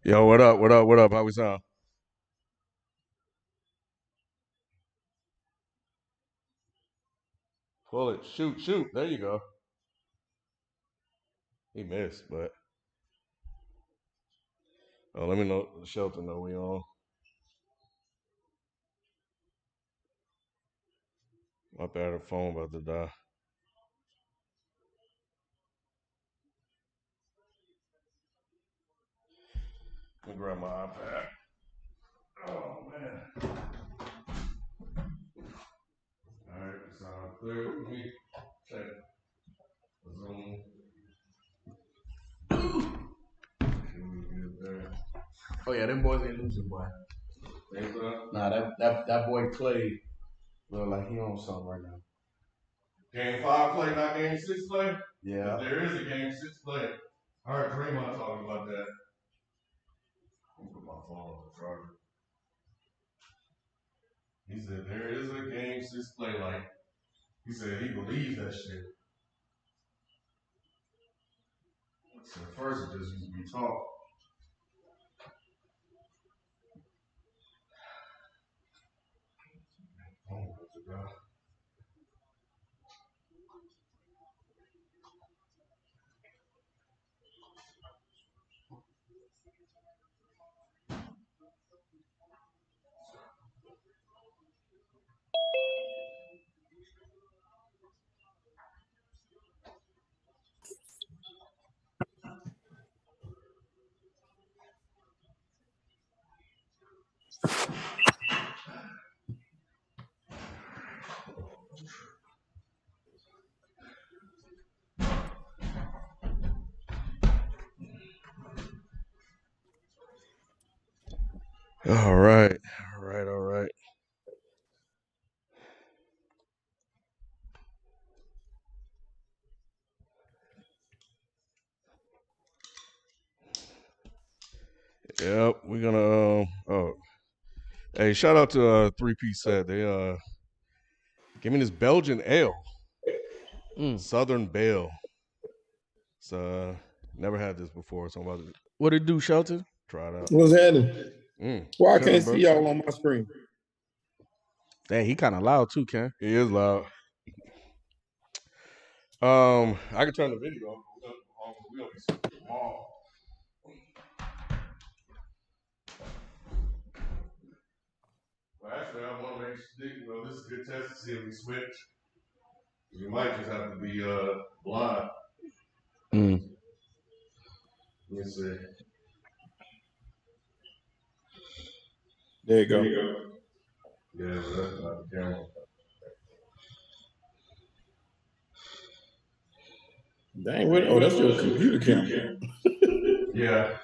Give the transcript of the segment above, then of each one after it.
Yo, what up? What up? What up? How we sound? Pull it. Shoot, shoot. There you go. He missed, but let me know. Shelton know we on. My bad, the phone about to die. Let me grab my iPad. Oh man. All right, sound clear. Let me check the Zoom. Oh yeah, them boys ain't losing, boy. Think so? Nah, that boy Clay look like he on something right now. Game 5 play, not game 6 play? Yeah. There is a game 6 play. I heard Draymond talking about that. Let me put my phone on the charger. He said there is a game 6 play. Like, he said he believes that shit. So at first it just used to be talk. Oh, God. All right. All right. All right. Yep. We're gonna oh. Hey, shout out to 3-piece set. They give me this Belgian ale. Southern Bale. It's never had this before, so I'm about to What it do, Shelton? try it out. What's happening? Why I can't bro. see y'all on my screen? Dang, he kind of loud too, Ken. He is loud. I can turn the video off. We gonna be super small. Well, actually, I want to make sure, this is a good test to see if we switch. You might just have to be blind. Let me see. There you go. Yeah, but that's not the camera. Dang, what? Oh, that's your computer camera. Yeah.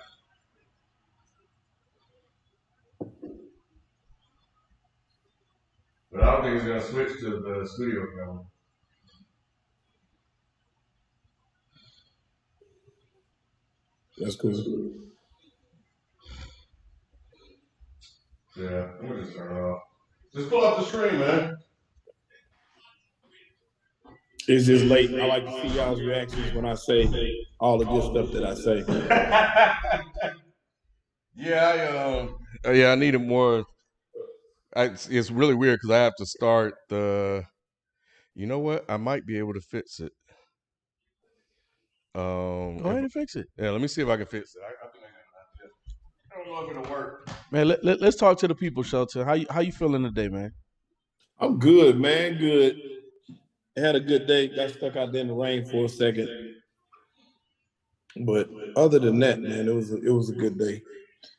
But I don't think it's gonna switch to the studio camera. That's cool. Yeah, let me just turn it off. Just pull up the screen, man. It's just late. I like to see y'all's reactions when I say all the good stuff that I say. Yeah, I needed more. It's really weird because I have to start the. You know what? I might be able to fix it. Go ahead and fix it. Yeah, let me see if I can fix it. I think I don't know if it'll work. Man, let's talk to the people, Shelton. How you feeling today, man? I'm good, man. Good. Had a good day. Got stuck out there in the rain for a second, but other than that, man, it was a good day.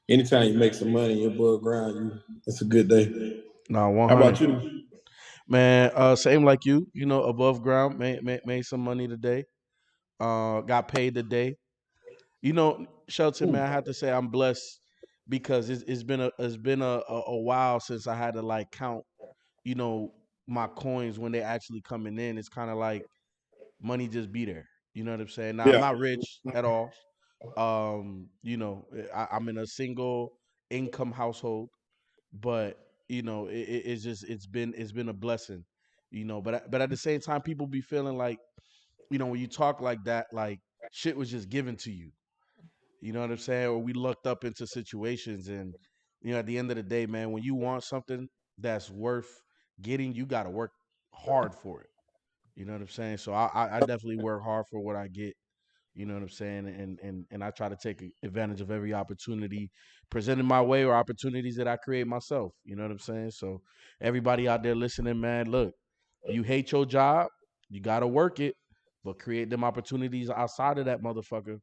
Anytime you make some money and you're above ground, it's a good day. Nah, How 100. about you? Man, same like you. You know, above ground, made some money today. Got paid today. You know, Shelton, man, I have to say I'm blessed because it's been a while since I had to like count, you know, my coins when they actually coming in. It's kind of like money just be there. You know what I'm saying? Now I'm Yeah. not rich at all. You know, I'm in a single income household, but you know, it's just it's been a blessing. You know, but at the same time, people be feeling like, you know, when you talk like that, like shit was just given to you. You know what I'm saying? Or we lucked up into situations, and at the end of the day, man, when you want something that's worth getting, you got to work hard for it. You know what I'm saying? So I definitely work hard for what I get. You know what I'm saying? And I try to take advantage of every opportunity presented my way or opportunities that I create myself. You know what I'm saying? So everybody out there listening, man, look, you hate your job, you gotta work it, but create them opportunities outside of that motherfucker.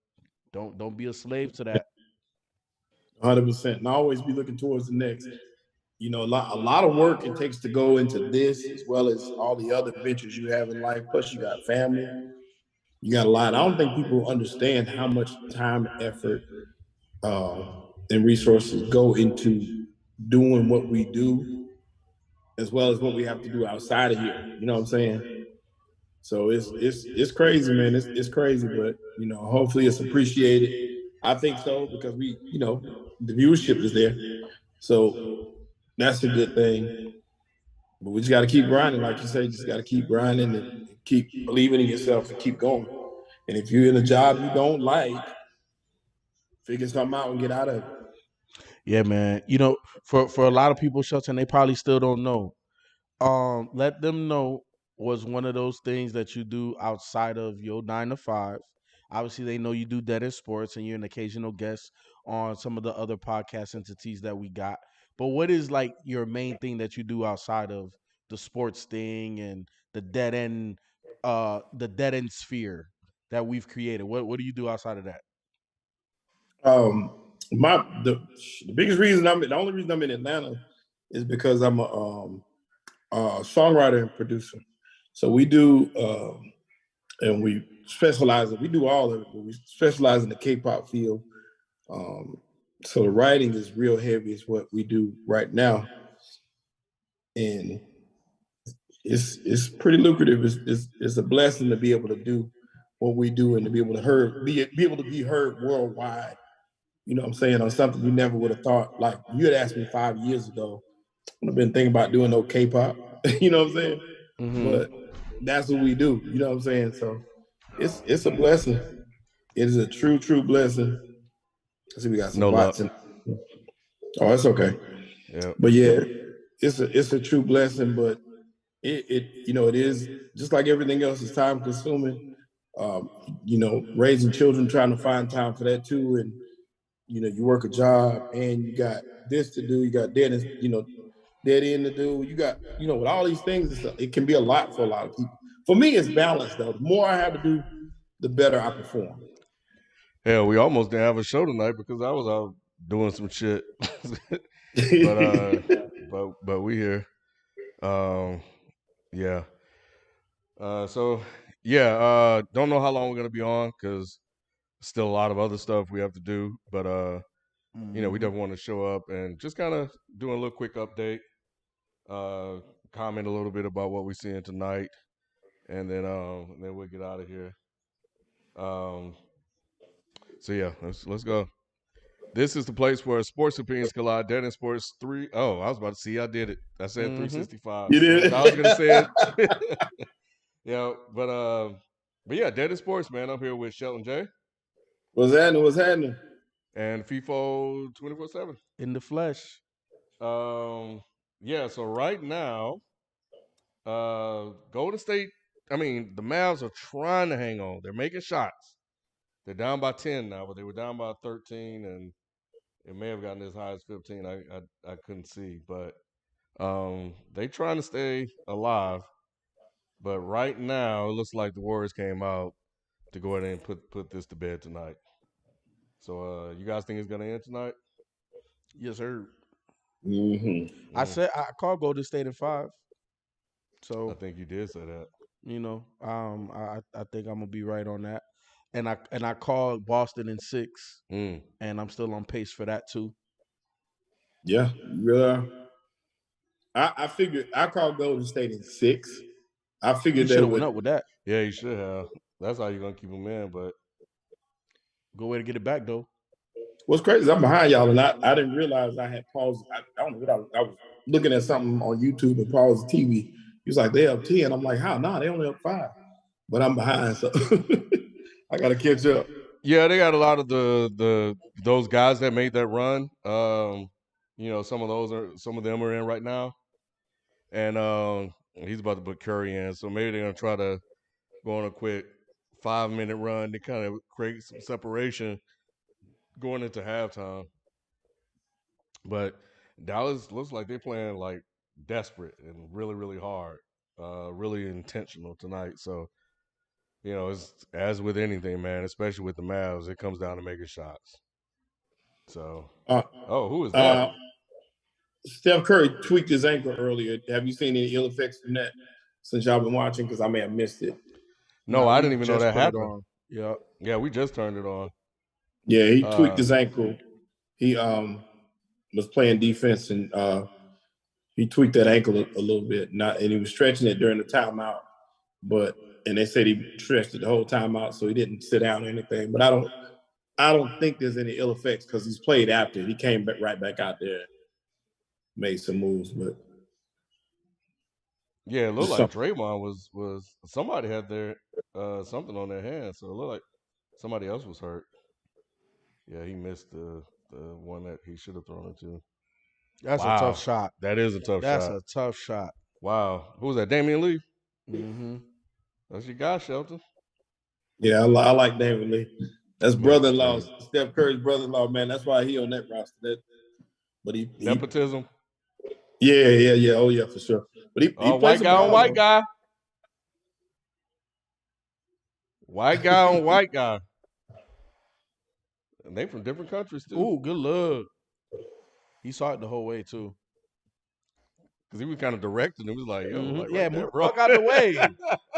Don't be a slave to that. 100%. And always be looking towards the next. A lot of work it takes to go into this as well as all the other ventures you have in life. Plus, you got family, you got a lot. I don't think people understand how much time, effort, uh, and resources go into doing what we do, as well as what we have to do outside of here. You know what I'm saying? So it's crazy, man. It's crazy, but hopefully it's appreciated. I think so because the viewership is there, so that's a good thing. But we just got to keep grinding, like you say. Just got to keep grinding and keep believing in yourself and keep going. And if you're in a job you don't like, figure something out and get out of it. Yeah, man. For a lot of people, Shelton, they probably still don't know. Let them know was one of those things that you do outside of your 9 to 5. Obviously, they know you do that in sports, and you're an occasional guest on some of the other podcast entities that we got. But what is like your main thing that you do outside of the sports thing and the dead end sphere that we've created? What do you do outside of that? Um, the biggest reason the only reason I'm in Atlanta is because I'm a songwriter and producer. So we do, and we specialize. We do all of it, but we specialize in the K-pop field. Um, so the writing is real heavy. Is what we do right now, and it's pretty lucrative. It's a blessing to be able to do what we do and to be able to be able to be heard worldwide. You know what I'm saying? On something you never would have thought. Like you had asked me 5 years ago, I've been thinking about doing no K-pop. You know what I'm saying? Mm-hmm. But that's what we do. You know what I'm saying? So it's a blessing. It is a true blessing. I see we got some No luck. bots in. Oh, that's okay. Yeah. But yeah, it's a true blessing. But it is just like everything else is time consuming. Raising children, trying to find time for that too, and you work a job and you got this to do, you got dead end to do. You got, with all these things, it can be a lot for a lot of people. For me, it's balance though. The more I have to do, the better I perform. Hell, we almost didn't have a show tonight because I was out doing some shit. but but we here. Um, yeah. So yeah. Don't know how long we're gonna be on because still a lot of other stuff we have to do. But we definitely want to show up and just kind of do a little quick update. Comment a little bit about what we're seeing tonight, and then we'll get out of here. Um, so yeah, let's go. This is the place where sports opinions collide. Dead in Sports 3. Oh, I was about to see. I did it. I said 365. You did. I was gonna say it. Yeah, but yeah, Dead in Sports, man. I'm here with Shelton J. What's happening? What's happening? And FIFO 24/7 in the flesh. Yeah. So right now, Golden State. I mean, the Mavs are trying to hang on. They're making shots. They're down by 10 now, but they were down by 13, and it may have gotten as high as 15. I couldn't see, but they trying to stay alive. But right now, it looks like the Warriors came out to go ahead and put this to bed tonight. So, you guys think it's gonna end tonight? Yes, sir. I called Golden State in 5. So I think you did say that. I think I'm gonna be right on that. And I called Boston in 6, and I'm still on pace for that too. Yeah, yeah. I figured I called Golden State in 6. I figured You they should have went would. up with that. Yeah, you should have. That's how you're gonna keep them in. But go ahead and get it back though. What's crazy is I'm behind y'all, and I didn't realize I had paused. I don't know what I was looking at something on YouTube and paused the TV. He was like, they up 10. I'm like, how? Nah, they only up 5. But I'm behind, so I got to catch up. Yeah, they got a lot of those guys that made that run. Some of them are in right now, and he's about to put Curry in. So maybe they're gonna try to go on a quick 5-minute run to kind of create some separation going into halftime. But Dallas looks like they're playing like desperate and really, really hard, really intentional tonight. So it's as with anything, man, especially with the Mavs, it comes down to making shots. So, who is that? Steph Curry tweaked his ankle earlier. Have you seen any ill effects from that since y'all been watching? Because I may have missed it. No, I didn't even know that put it happened. on. Yeah. Yeah, we just turned it on. Yeah, he tweaked his ankle. He was playing defense and he tweaked that ankle a little bit. And he was stretching it during the timeout. And they said he stretched it the whole timeout, so he didn't sit down or anything. But I don't think there's any ill effects because he's played after. He came right back out there, made some moves, but yeah, it looked like Draymond was somebody had their something on their hand, so it looked like somebody else was hurt. Yeah, he missed the one that he should have thrown it to. That's a tough shot. That is a tough shot. That's a tough shot. Wow. Who was that? Damian Lee? Mm-hmm. That's your guy, Shelton. Yeah, I like Damian Lee. That's brother-in-law, Steph Curry's brother-in-law, man. That's why he on that roster. Nepotism. Yeah. Oh yeah, for sure. But he white guy on white guy. White guy on white guy. And they from different countries too. Ooh, good luck. He saw it the whole way too. Cause he was kind of directing. It was like, yo, like yeah, right there, bro. Fuck out the way.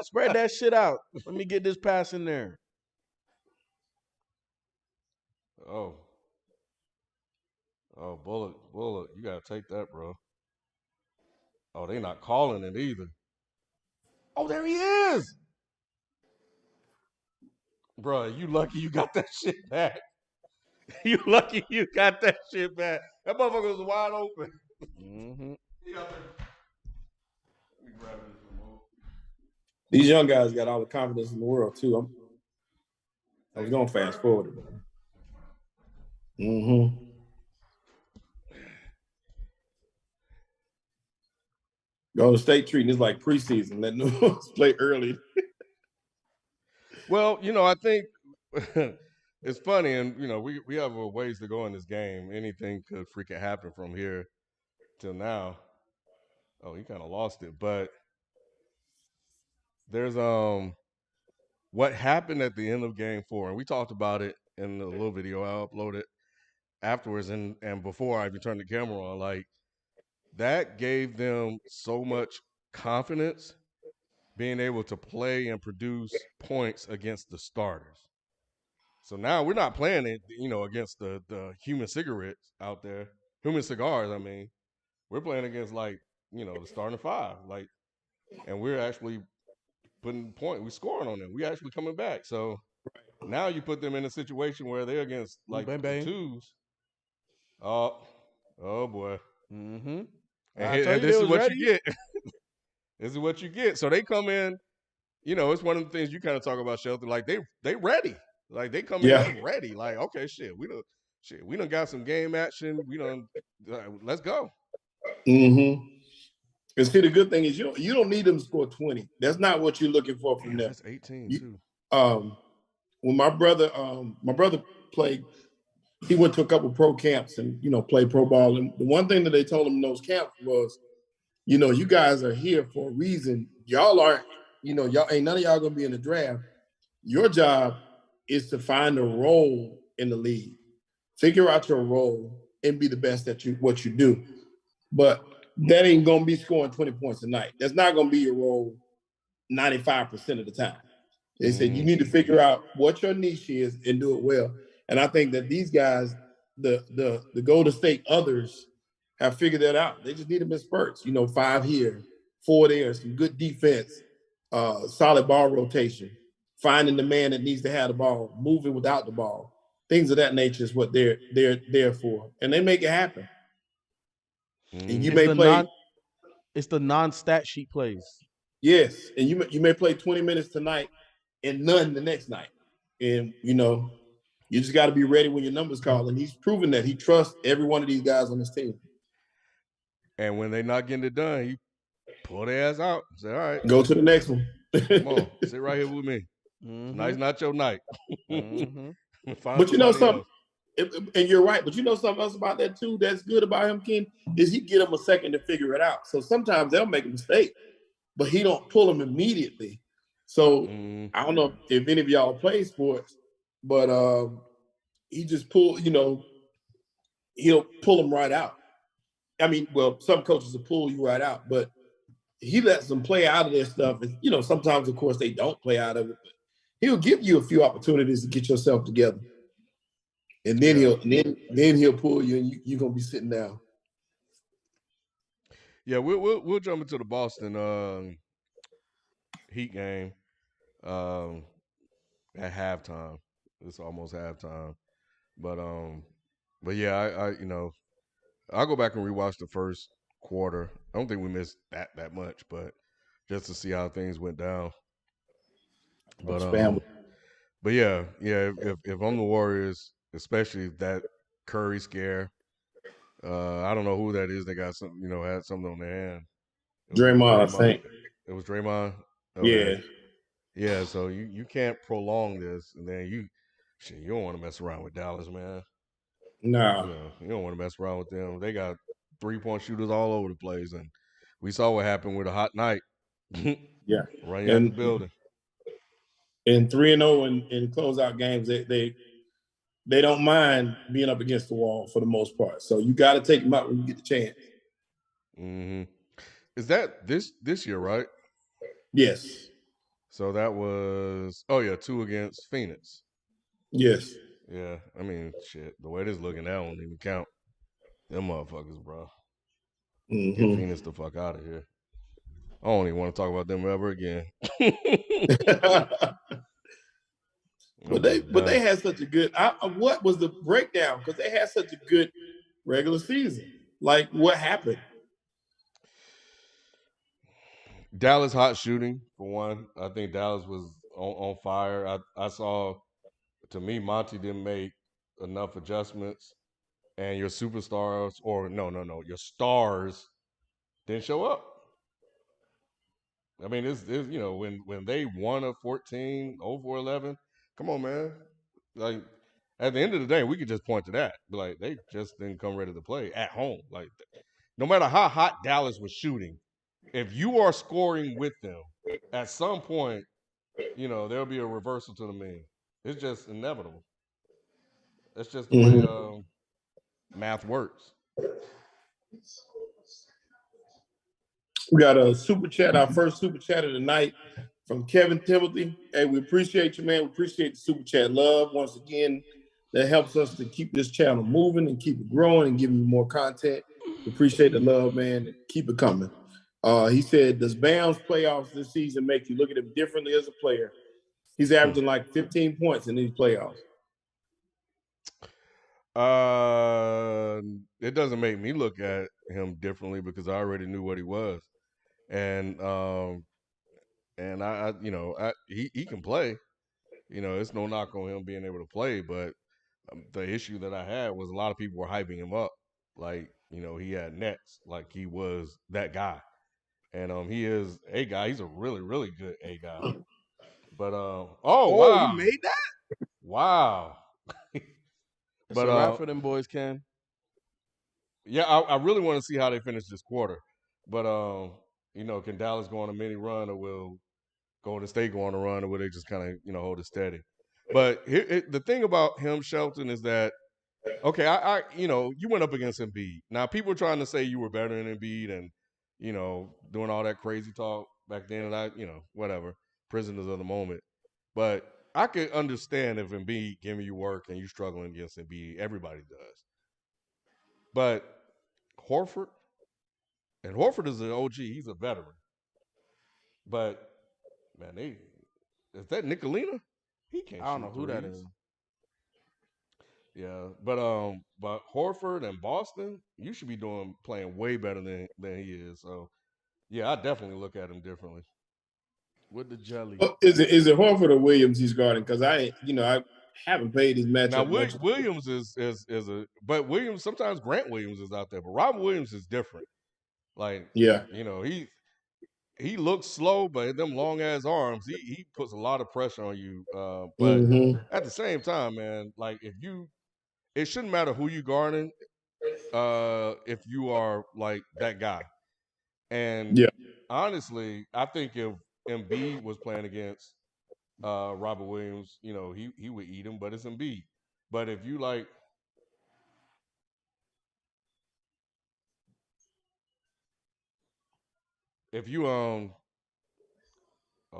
Spread that shit out. Let me get this pass in there. Oh, Bullock, you gotta take that, bro. Oh, they not calling it either. Oh, there he is, bro. You lucky you got that shit back. You lucky you got that shit back. That motherfucker was wide open. Mm-hmm. These young guys got all the confidence in the world too. I was gonna fast forward. Mm-hmm. Golden State treating this like preseason, letting them play early. Well, I think it's funny, and we have a ways to go in this game. Anything could freaking happen from here till now. Oh, he kind of lost it, but there's what happened at the end of Game 4, and we talked about it in the little video I uploaded afterwards, and before I even turned the camera on. Like, that gave them so much confidence, being able to play and produce points against the starters. So now we're not playing it, against the human cigarettes out there, human cigars. I mean, we're playing against the starting five, and we're actually putting we're scoring on them. We actually coming back. So now you put them in a situation where they're against the twos. Oh boy. Mm-hmm. And this is what you get. This is what you get. So they come in. It's one of the things you kind of talk about, Shelton. Like they ready. Like they come in ready. Like, okay, we done got some game action. Let's go. Mm-hmm. And see, the good thing is you don't need them to score 20. That's not what you're looking for from them. That's 18 too. When my brother played, he went to a couple pro camps and played pro ball. And the one thing that they told him in those camps was, you guys are here for a reason. Y'all aren't, y'all ain't none of y'all gonna be in the draft. Your job is to find a role in the league, figure out your role, and be the best at what you do. But that ain't gonna be scoring 20 points a night. That's not gonna be your role 95% of the time. They said you need to figure out what your niche is and do it well. And I think that these guys, the Golden State others, have figured that out. They just need them in spurts. 5 here, 4 there, some good defense, solid ball rotation, finding the man that needs to have the ball, moving without the ball. Things of that nature is what they're there for, and they make it happen. And you may play. It's the non-stat sheet plays. Yes, and you may play 20 minutes tonight and none the next night, and You just got to be ready when your number's called, and he's proven that he trusts every one of these guys on his team. And when they're not getting it done, he pull their ass out. Say, all right, go to the next one. Come on, sit right here with me. Tonight's not your night. Find but you know somebody something, and you're right. But you know something else about that too. That's good about him, Ken, is he get him a second to figure it out. So sometimes they'll make a mistake, but he don't pull them immediately. So I don't know if any of y'all play sports, but he just pull. He'll pull them right out. I mean, well, some coaches will pull you right out, but he lets them play out of their stuff. And, sometimes, of course, they don't play out of it, but he'll give you a few opportunities to get yourself together. And then he'll pull you, and you're gonna be sitting down. Yeah, we'll jump into the Boston Heat game at halftime. It's almost halftime, but yeah, I'll go back and rewatch the first quarter. I don't think we missed that much, but just to see how things went down. But yeah. If I'm the Warriors, especially that Curry scare, I don't know who that is. They got something, had something on their hand. Draymond, I think. It was Draymond. Okay. Yeah. So you can't prolong this, and then you don't want to mess around with Dallas, man. Nah. You don't want to mess around with them. They got 3-point shooters all over the place, and we saw what happened with a hot night. Yeah, run you out the building. And 3-0 in closeout games, they don't mind being up against the wall for the most part. So you got to take them out when you get the chance. Is that this year, right? Yes. So that was 2 against Phoenix. Yes. Yeah, I mean, shit. The way this looking, that don't even count. Them motherfuckers, bro. Get Phoenix the fuck out of here. I don't even want to talk about them ever again. But they had such a good. What was the breakdown? Because they had such a good regular season. Like, what happened? Dallas hot shooting for one. I think Dallas was on fire. I saw. To me, Monty didn't make enough adjustments, and your superstars, or no, your stars didn't show up. I mean, it's when they won a 14, 0-for-11, come on, man. Like, at the end of the day, we could just point to that. Be like, they just didn't come ready to play at home. Like, no matter how hot Dallas was shooting, if you are scoring with them, at some point, there'll be a reversal to the mean. It's just inevitable. That's just the way math works. We got a super chat, our first super chat of the night from Kevin Timothy. Hey, we appreciate you, man. We appreciate the super chat love. Once again, that helps us to keep this channel moving and keep it growing and giving you more content. We appreciate the love, man. Keep it coming. He said, does Bam's playoffs this season make you look at him differently as a player? He's averaging like 15 points in these playoffs. It doesn't make me look at him differently because I already knew what he was, and he can play. It's no knock on him being able to play, but the issue that I had was a lot of people were hyping him up, like he had nets, like he was that guy, and he is a guy. He's a really really good a guy. But wow, you made that? Wow. It's a wrap for them boys, Ken. Yeah, I really want to see how they finish this quarter. But can Dallas go on a mini run, or will Golden State go on a run, or will they just kind of hold it steady? But the thing about him, Shelton, is that okay, you went up against Embiid. Now people are trying to say you were better than Embiid, and doing all that crazy talk back then, and whatever, prisoners of the moment. But I could understand if Embiid giving you work and you struggling against Embiid. Everybody does. But Horford is an OG. He's a veteran. But man, is that Nicolina? He can't. I don't know who that is. Yeah, but Horford and Boston, you should be playing way better than he is. So yeah, I definitely look at him differently. With the jelly. Is it Horford or Williams he's guarding? Because I haven't played this Now matchup much. Williams is a, but Williams sometimes Grant Williams is out there, but Robert Williams is different. Like, Yeah. you know, he looks slow, but them long ass arms, he puts a lot of pressure on you. But Mm-hmm. at the same time, man, like it shouldn't matter who you guarding, if you are like that guy. And Yeah. honestly, I think if Embiid was playing against Robert Williams, you know, he would eat him, but it's Embiid. But if you like, if you oh,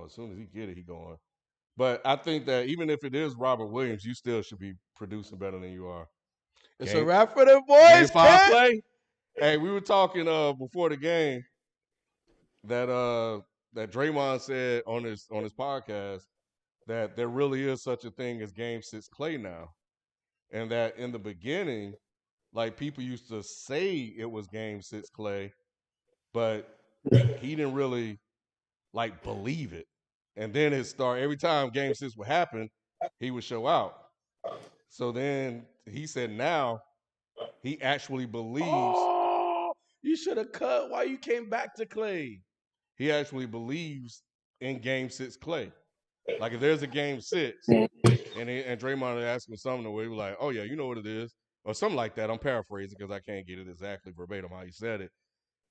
as soon as he get it, he going. But I think that even if it is Robert Williams, you still should be producing better than you are. It's a wrap for the boys, Game 5 Cat. play. Hey, we were talking before the game that that Draymond said on his podcast that there really is such a thing as Game 6 Clay now, and that in the beginning, like people used to say it was Game 6 Clay, but he didn't really like believe it. And then it started every time Game 6 would happen, he would show out. So then he said now he actually believes. Oh, you should have cut while you came back to Clay. He actually believes in Game 6 Clay. Like if there's a Game 6 and Draymond is asking something where he was like, "Oh yeah, you know what it is," or something like that. I'm paraphrasing because I can't get it exactly verbatim how he said it,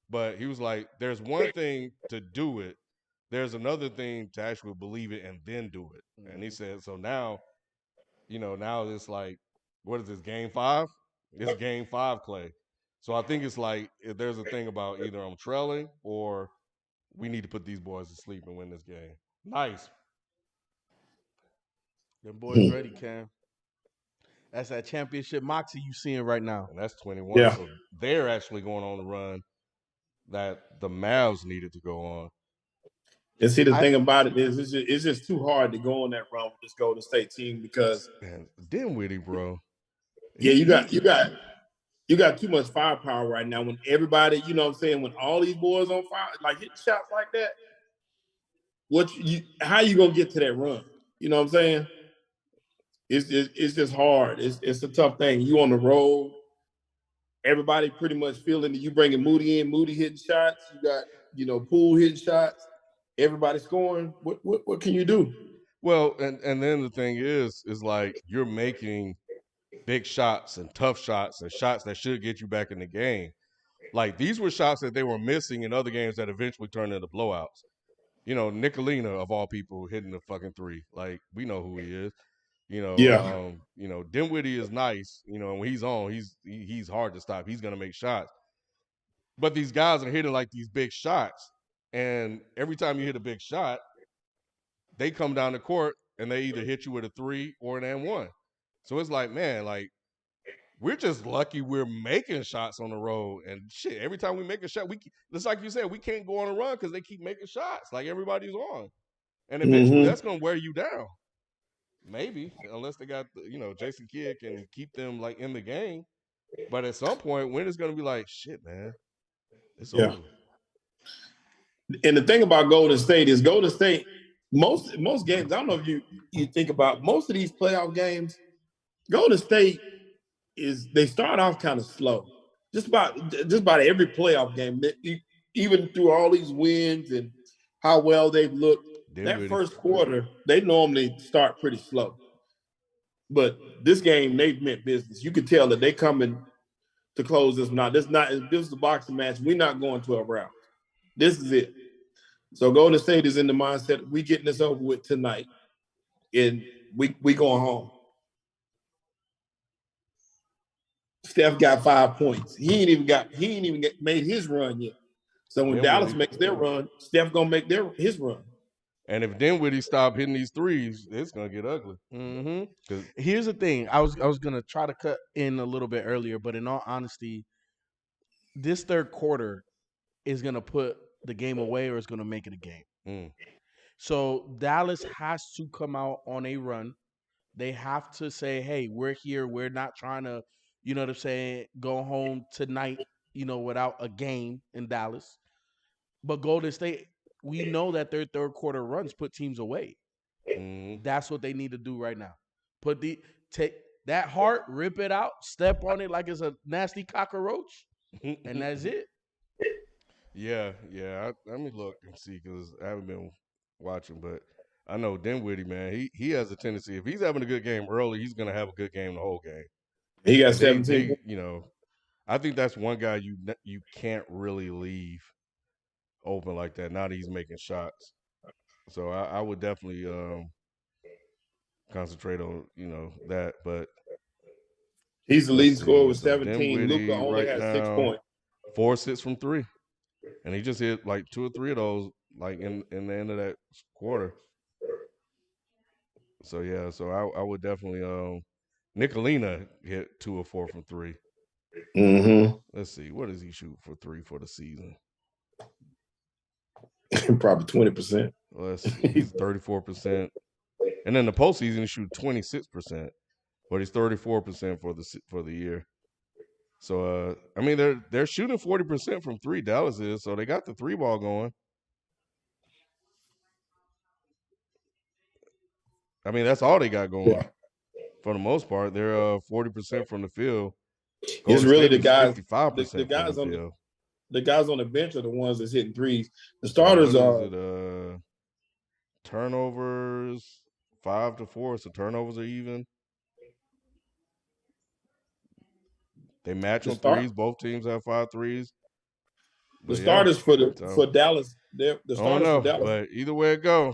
but he was like, "There's one thing to do it. There's another thing to actually believe it and then do it." And he said, "So now, you know, now it's like, what is this Game 5? It's Game 5 Clay." So I think it's like if there's a thing about either I'm trailing or we need to put these boys to sleep and win this game. Nice. Them boys ready, Cam. That's that championship moxie you seeing right now. And that's 21. Yeah. So they're actually going on the run that the Mavs needed to go on. And see, the thing about it is, it's just too hard to go on that run with this Golden State team because, Man, Dinwiddie, bro. you got too much firepower right now. When everybody, you know what I'm saying, when all these boys on fire, like hitting shots like that, how you gonna get to that run? You know what I'm saying? It's just hard. It's a tough thing. You on the road, everybody pretty much feeling that you bringing Moody in, Moody hitting shots. You got Poole hitting shots. Everybody scoring. What can you do? Well, and then the thing is like you're making big shots and tough shots and shots that should get you back in the game. Like these were shots that they were missing in other games that eventually turned into blowouts. You know, Nicolina of all people hitting the fucking three. Like we know who he is. Yeah. Dinwiddie is nice. You know, when he's on, he's hard to stop. He's gonna make shots. But these guys are hitting like these big shots, and every time you hit a big shot, they come down the court and they either hit you with a three or an and one. So it's like, man, like we're just lucky we're making shots on the road. And shit, every time we make a shot, just like you said, we can't go on a run because they keep making shots. Like everybody's on, and eventually that's gonna wear you down. Maybe unless they got Jason Kidd can keep them like in the game. But at some point, when it's gonna be like, shit, man, it's over. And the thing about Golden State is most games. I don't know if you think about most of these playoff games. Golden State they start off kind of slow. Just about every playoff game, even through all these wins and how well they've looked. That first quarter, they normally start pretty slow. But this game, they've meant business. You could tell that they coming to close this one out. This is a boxing match. We're not going 12 rounds. This is it. So Golden State is in the mindset, we getting this over with tonight. And we going home. Steph got 5 points. He ain't even made his run yet. So when Dallas makes their run, Steph gonna make his run. And if Dinwiddie stop hitting these threes, it's gonna get ugly. Mm-hmm. Here's the thing. I was gonna try to cut in a little bit earlier, but in all honesty, this third quarter is gonna put the game away or it's gonna make it a game. So Dallas has to come out on a run. They have to say, hey, we're here. We're not trying to, you know what I'm saying, go home tonight, without a game in Dallas. But Golden State, we know that their third quarter runs put teams away. That's what they need to do right now. take that heart, rip it out, step on it like it's a nasty cockroach, and that's it. Yeah. Let me look and see because I haven't been watching, but I know Dinwiddie, man. He has a tendency if he's having a good game early, he's gonna have a good game the whole game. He got And 17. I think that's one guy you can't really leave open like that. Now that he's making shots, so I would definitely concentrate on that. But He's the let's leading scorer see. with So 17. Luka Dinwiddie only right has 6 now points. 4-6 from 3, and he just hit like 2 or 3 of those like in the end of that quarter. So yeah, so I would definitely Nicolina hit 2 or 4 from 3. Mm-hmm. Let's see, what does he shoot for 3 for the season? Probably 20%. Let's see, he's 34%, and then the postseason he shoot 26%, but he's 34% for the year. So I mean they're shooting 40% from 3. Dallas is, so they got the 3 ball going. I mean that's all they got going. Yeah. For the most part, they're 40% from the field. It's Golden really State the is guys. 55% The from guys the on field. the guys on the bench are the ones that's hitting threes. The So starters what is are it? Turnovers 5-4. So turnovers are even. They match the on start. threes. Both teams have 5 threes. The But yeah, starters so for Dallas. The I don't starters for know, Dallas. but either way it go.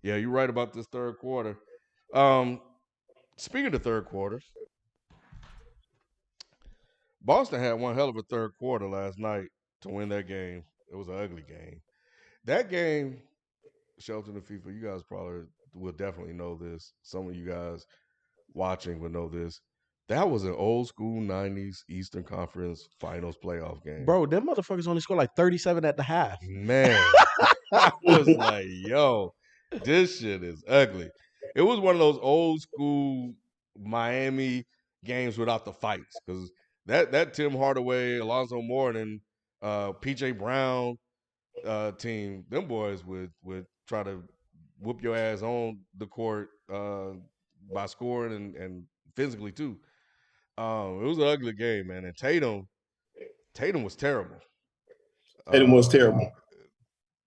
Yeah, you're right about this third quarter. Speaking of third quarters, Boston had one hell of a third quarter last night to win that game. It was an ugly game. That game, Shelton and FIFA, you guys probably will definitely know this. Some of you guys watching will know this. That was an old school 90s Eastern Conference Finals playoff game. Bro, them motherfuckers only scored like 37 at the half. Man, I was like, yo, this shit is ugly. It was one of those old school Miami games without the fights because that Tim Hardaway, Alonzo Mourning, PJ Brown team, them boys would try to whoop your ass on the court by scoring and physically too. It was an ugly game, man. And Tatum was terrible. Tatum was terrible.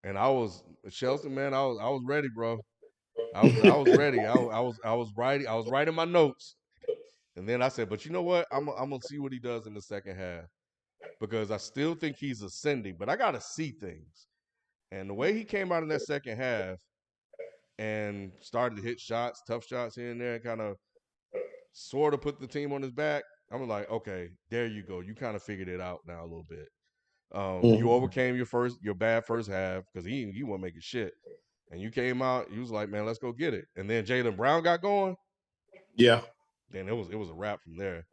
And I was Shelton, man. I was ready, bro. I was ready. I was writing my notes, and then I said, but you know what? I'm gonna see what he does in the second half because I still think he's ascending, but I gotta see things. And the way he came out in that second half and started to hit shots, tough shots here and there, and kind of sort of put the team on his back. I'm like, okay, there you go. You kind of figured it out now a little bit. You overcame your bad first half because he wasn't making shit. And you came out, you was like, man, let's go get it. And then Jaylen Brown got going. Yeah. Then it was a wrap from there.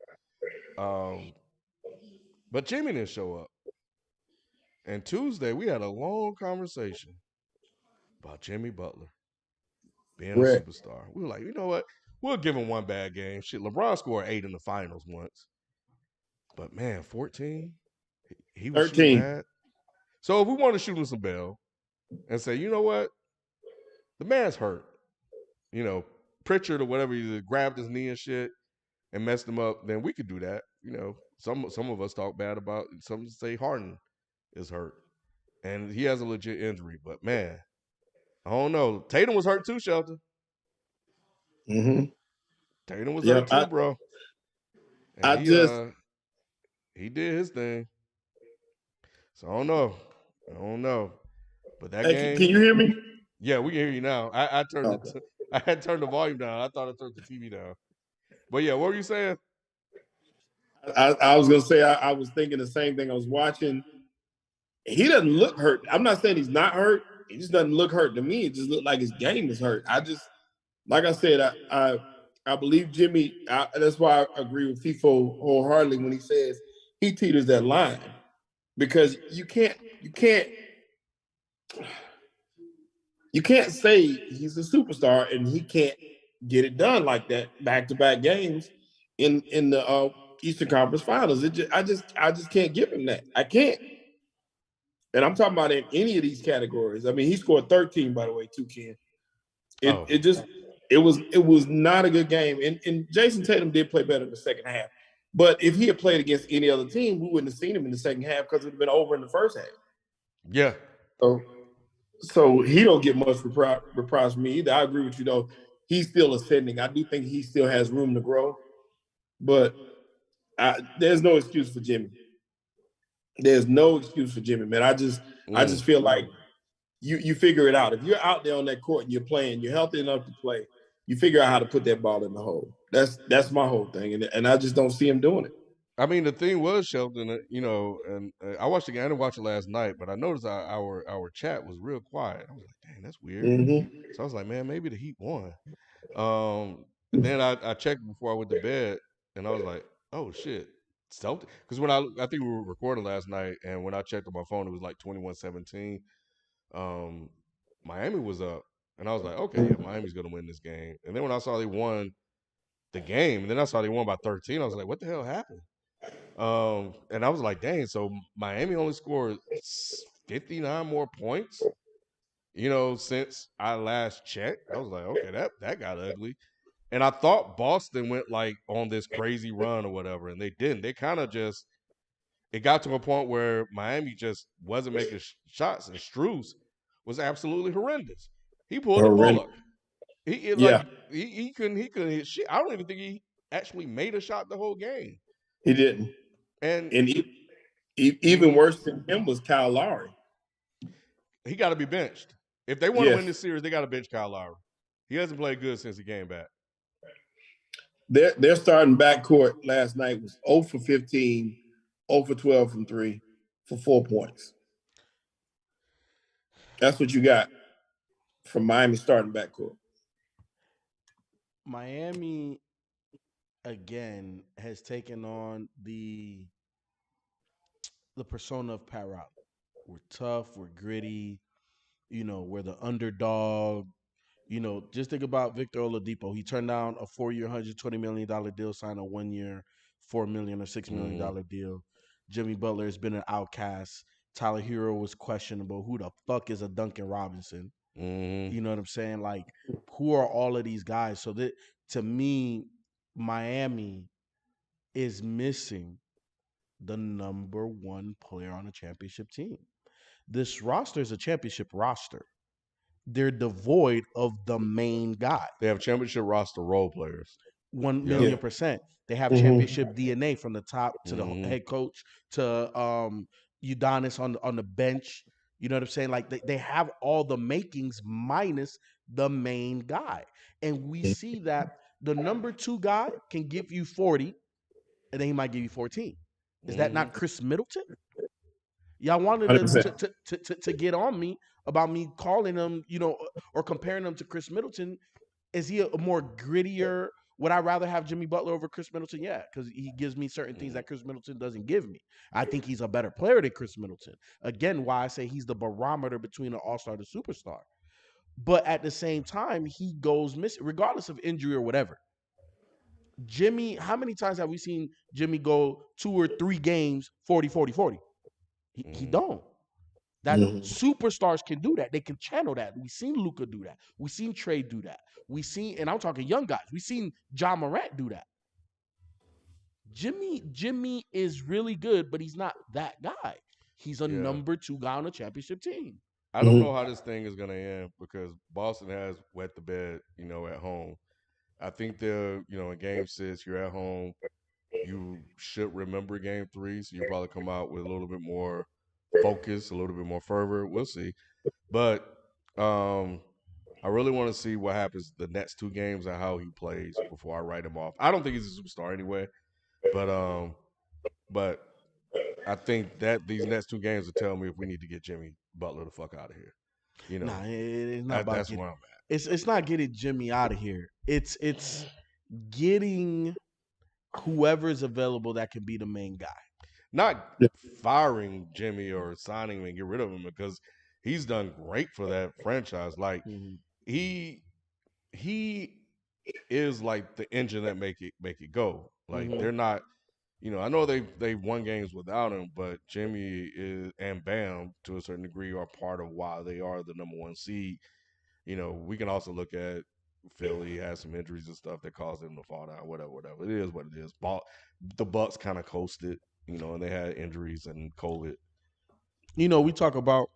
But Jimmy didn't show up. And Tuesday we had a long conversation about Jimmy Butler being a superstar. We were like, you know what? We'll give him one bad game. Shit, LeBron scored 8 in the finals once. But man, 14? He was 13. shooting bad. So if we want to shoot him some bell and say, you know what? The man's hurt. You know, Pritchard or whatever, he grabbed his knee and shit and messed him up, then we could do that. You know, some of us talk bad about, some say Harden is hurt. And he has a legit injury. But man, I don't know. Tatum was hurt too, Shelton. Mm-hmm. Tatum was hurt too, bro. And he did his thing. So I don't know. But that game. Can you hear me? Yeah, we can hear you now. I had turned the volume down. I thought I turned the TV down. But yeah, what were you saying? I was gonna say I was thinking the same thing. I was watching. He doesn't look hurt. I'm not saying he's not hurt. He just doesn't look hurt to me. It just looked like his game is hurt. Like I said, I believe Jimmy. That's why I agree with FIFO wholeheartedly when he says he teeters that line because you can't say he's a superstar and he can't get it done like that back-to-back games in the Eastern Conference Finals. I just can't give him that. I can't. And I'm talking about in any of these categories. I mean, he scored 13, by the way, too, Ken. It just it was not a good game. And Jason Tatum did play better in the second half. But if he had played against any other team, we wouldn't have seen him in the second half because it would have been over in the first half. Yeah. So he don't get much reprise from me either. I agree with you though. He's still ascending. I do think he still has room to grow, but there's no excuse for Jimmy. There's no excuse for Jimmy, man. I just feel like you figure it out. If you're out there on that court and you're playing, you're healthy enough to play, you figure out how to put that ball in the hole. That's my whole thing, and I just don't see him doing it. I mean, the thing was, Shelton, and I watched the game. I didn't watch it last night, but I noticed our chat was real quiet. I was like, dang, that's weird. Mm-hmm. So I was like, man, maybe the Heat won. And then I checked before I went to bed, and I was like, oh shit, something. Because when I think we were recording last night, and when I checked on my phone, it was like 21-17. Miami was up, and I was like, okay, yeah, Miami's gonna win this game. And then when I saw they won the game, and then I saw they won by 13, I was like, what the hell happened? And I was like, dang, so Miami only scored 59 more points, since I last checked. I was like, okay, that got ugly. And I thought Boston went like on this crazy run or whatever, and they didn't. They kind of just it got to a point where Miami just wasn't making shots, and Strus was absolutely horrendous. He pulled a Bullock. Yeah, He couldn't hit shit. I don't even think he actually made a shot the whole game. he didn't. And even worse than him was Kyle Lowry. He got to be benched. If they want to win this series, they got to bench Kyle Lowry. He hasn't played good since he came back. Their starting backcourt last night was 0 for 15, 0 for 12 from 3 for 4 points. That's what you got from Miami starting backcourt. Miami, again, has taken on the persona of Pat Riley. We're tough, we're gritty, we're the underdog. Just think about Victor Oladipo. He turned down a 4-year, $120 million deal, signed a 1-year, $4 million or $6 million deal. Jimmy Butler has been an outcast. Tyler Hero was questionable. Who the fuck is a Duncan Robinson? You know what I'm saying? Like, who are all of these guys? So that, to me, Miami is missing the number one player on a championship team. This roster is a championship roster. They're devoid of the main guy. They have championship roster role players. 1,000,000%. They have championship DNA from the top to the head coach to Udonis on the bench. You know what I'm saying? Like they have all the makings minus the main guy. And we see that the number 2 guy can give you 40, and then he might give you 14. Is that not Chris Middleton? Y'all wanted to get on me about me calling him, or comparing him to Chris Middleton. Is he a more grittier? Would I rather have Jimmy Butler over Chris Middleton? Yeah, because he gives me certain things that Chris Middleton doesn't give me. I think he's a better player than Chris Middleton. Again, why I say he's the barometer between an all-star and a superstar. But at the same time, he goes missing, regardless of injury or whatever. Jimmy, how many times have we seen Jimmy go 2 or 3 games 40, 40, 40? He don't. That superstars can do that. They can channel that. We've seen Luka do that. We've seen Trey do that. We've seen, and I'm talking young guys. We've seen John Morant do that. Jimmy is really good, but he's not that guy. He's a number 2 guy on a championship team. I don't know how this thing is going to end because Boston has wet the bed, at home. I think they're, in game 6, you're at home. You should remember game 3, so you probably come out with a little bit more focus, a little bit more fervor. We'll see. But I really want to see what happens the next 2 games and how he plays before I write him off. I don't think he's a superstar anyway, but I think that these next 2 games will tell me if we need to get Jimmy Butler the fuck out of here. Nah, it's not about that's where I'm at. It's not getting Jimmy out of here. It's getting whoever's available that can be the main guy. Not firing Jimmy or signing him and get rid of him because he's done great for that franchise. Like he is like the engine that make it go. Like they're not, I know they won games without him, but Jimmy and Bam to a certain degree are part of why they are the number 1 seed. We can also look at Philly had some injuries and stuff that caused them to fall down. Whatever. It is what it is. The Bucks kind of coasted, and they had injuries and COVID. We talk about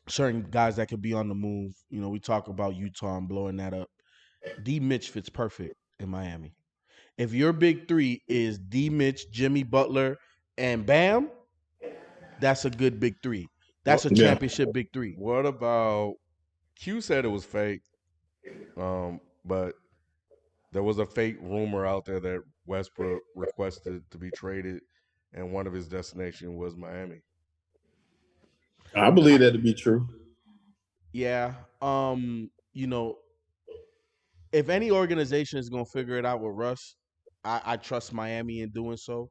certain guys that could be on the move. We talk about Utah and blowing that up. D. Mitch fits perfect in Miami. If your big three is D. Mitch, Jimmy Butler, and Bam, that's a good big three. That's a championship big three. What about Q said it was fake, but there was a fake rumor out there that Westbrook requested to be traded, and one of his destinations was Miami. I believe that to be true. Yeah. If any organization is gonna figure it out with Russ, I trust Miami in doing so.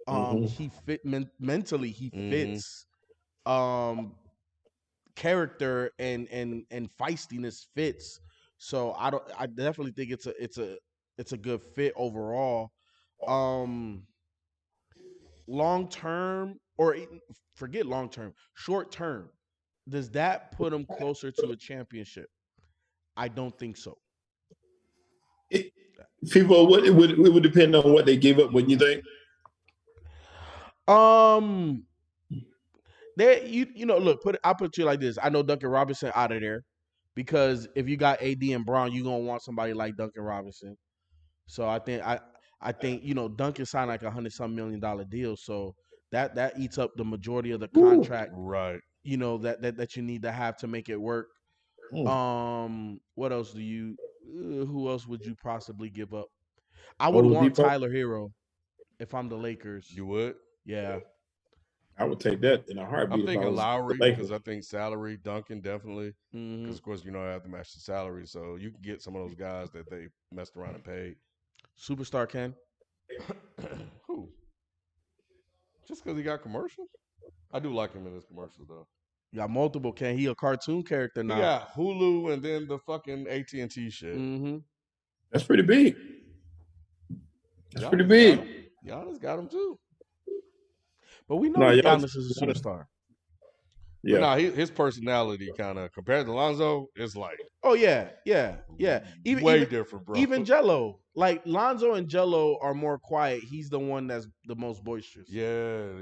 He fit mentally. He fits. Character and feistiness fits. So I definitely think it's a good fit overall. Long term, or forget long term, short term, does that put him closer to a championship? I don't think so. People, it would depend on what they give up. Wouldn't you think? Look, I'll put you like this. I know Duncan Robinson out of there because if you got AD and Brown, you're gonna want somebody like Duncan Robinson. So I think Duncan signed like $100-some million deal, so that eats up the majority of the contract. Right. That you need to have to make it work. What else who else would you possibly give up? I would want Tyler Hero if I'm the Lakers. You would? Yeah. I would take that in a heartbeat. I'm thinking Lowry because I think salary, Duncan definitely. Because, of course, I have to match the salary. So you can get some of those guys that they messed around and paid. Superstar Ken? Who? Just because he got commercials? I do like him in his commercials, though. You got multiple Ken. He a cartoon character now. Yeah, Hulu and then the fucking AT&T shit. That's pretty big. That's pretty big. Giannis got him, too. But we know Giannis is a superstar. Yeah. But his personality kind of, compared to Lonzo, is like... Oh, yeah. Way different, bro. Even Jello. Like, Lonzo and Jello are more quiet. He's the one that's the most boisterous. Yeah.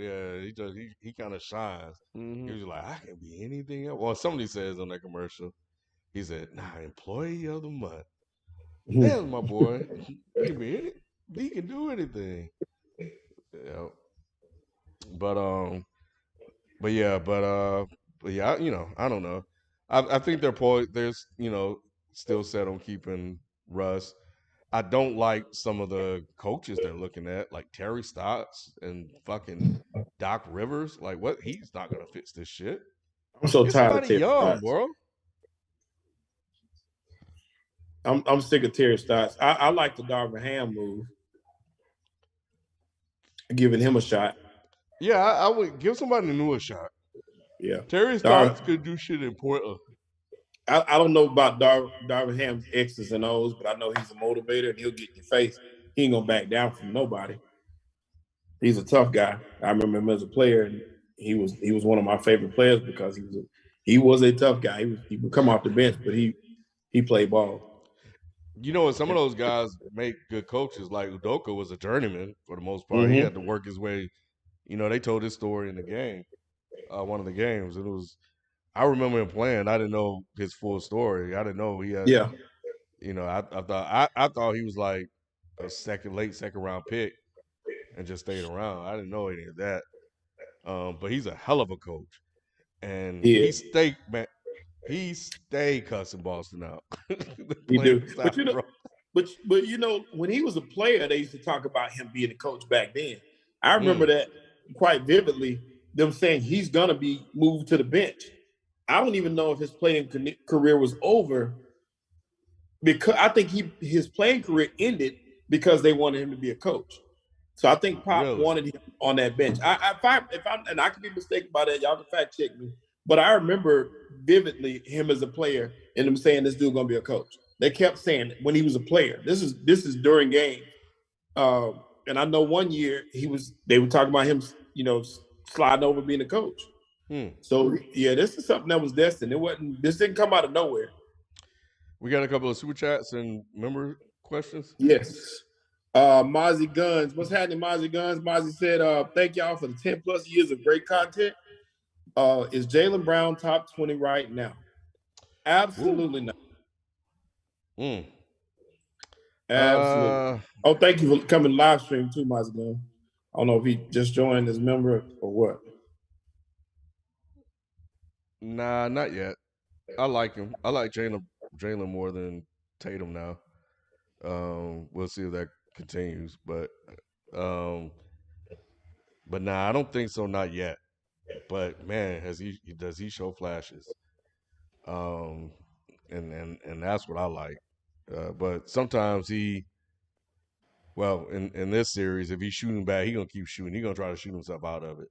He kind of shines. He was like, I can be anything else. Well, somebody says on that commercial, he said, employee of the month. Damn, my boy. He can do anything. Yeah. But yeah, I don't know. I think they're still set on keeping Russ. I don't like some of the coaches they're looking at, like Terry Stotts and fucking Doc Rivers. Like, what? He's not gonna fix this shit. I'm so tired of Terry Stotts, bro. I'm sick of Terry Stotts. I like the Darvin Ham move, giving him a shot. Yeah, I would give somebody new a shot. Yeah, Terry Stotts could do shit in Portland. I don't know about Darvin Ham's X's and O's, but I know he's a motivator and he'll get in your face. He ain't gonna back down from nobody. He's a tough guy. I remember him as a player, and he was one of my favorite players because he was a tough guy. He would come off the bench, but he played ball. Some of those guys make good coaches. Like Udoka was a journeyman for the most part. He had to work his way. They told this story in the game, one of the games. It was, I remember him playing. I didn't know his full story. I didn't know he had. Yeah. I thought he was like a late second round pick, and just stayed around. I didn't know any of that. But he's a hell of a coach, and he stayed cussing Boston out. He do. But when he was a player, they used to talk about him being a coach back then. I remember that quite vividly, them saying he's going to be moved to the bench. I don't even know if his playing career was over, because I think his playing career ended because they wanted him to be a coach. So I think Pop wanted him on that bench. And I could be mistaken about that. Y'all can fact check me. But I remember vividly him as a player and them saying this dude going to be a coach. They kept saying it when he was a player. This is during game. And I know one year they were talking about him, sliding over being a coach. So yeah, this is something that was destined. This didn't come out of nowhere. We got a couple of super chats and member questions. Yes. Mozzie Guns. What's happening, Mozzie Guns? Mozzie said, thank y'all for the 10 plus years of great content. Is Jaylen Brown top 20 right now? Absolutely not. Mm. Absolutely. Oh, thank you for coming live stream too, Mozzie Guns. I don't know if he just joined as member or what. Nah, not yet. I like him. I like Jalen more than Tatum now. We'll see if that continues, but nah, I don't think so. Not yet. But man, does he show flashes? Um, and that's what I like. But sometimes in this series, if he's shooting bad, he gonna keep shooting. He gonna try to shoot himself out of it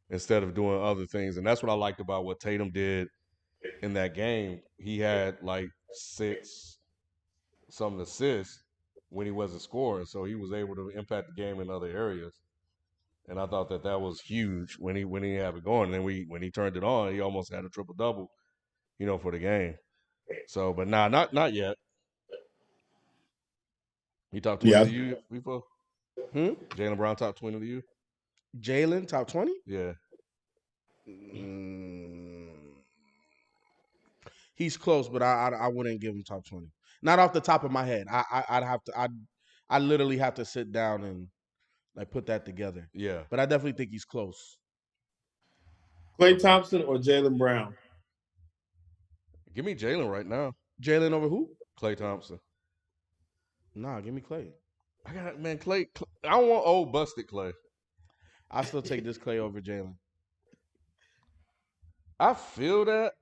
instead of doing other things. And that's what I liked about what Tatum did in that game. He had like 6-something assists when he wasn't scoring, so he was able to impact the game in other areas. And I thought that was huge when he had it going. And then when he turned it on, he almost had a triple double, for the game. So, but nah, not yet. He top 20 Yeah. to you before? Jaylen Brown top 20 to you? Jalen top 20? Yeah. He's close, but I wouldn't give him top 20. Not off the top of my head. I'd have to I literally have to sit down and like put that together. Yeah. But I definitely think he's close. Klay Thompson or Jaylen Brown? Give me Jalen right now. Jalen over who? Klay Thompson. Nah, give me Klay. Klay. I don't want old busted Klay. I still take this Klay over Jalen. I feel that.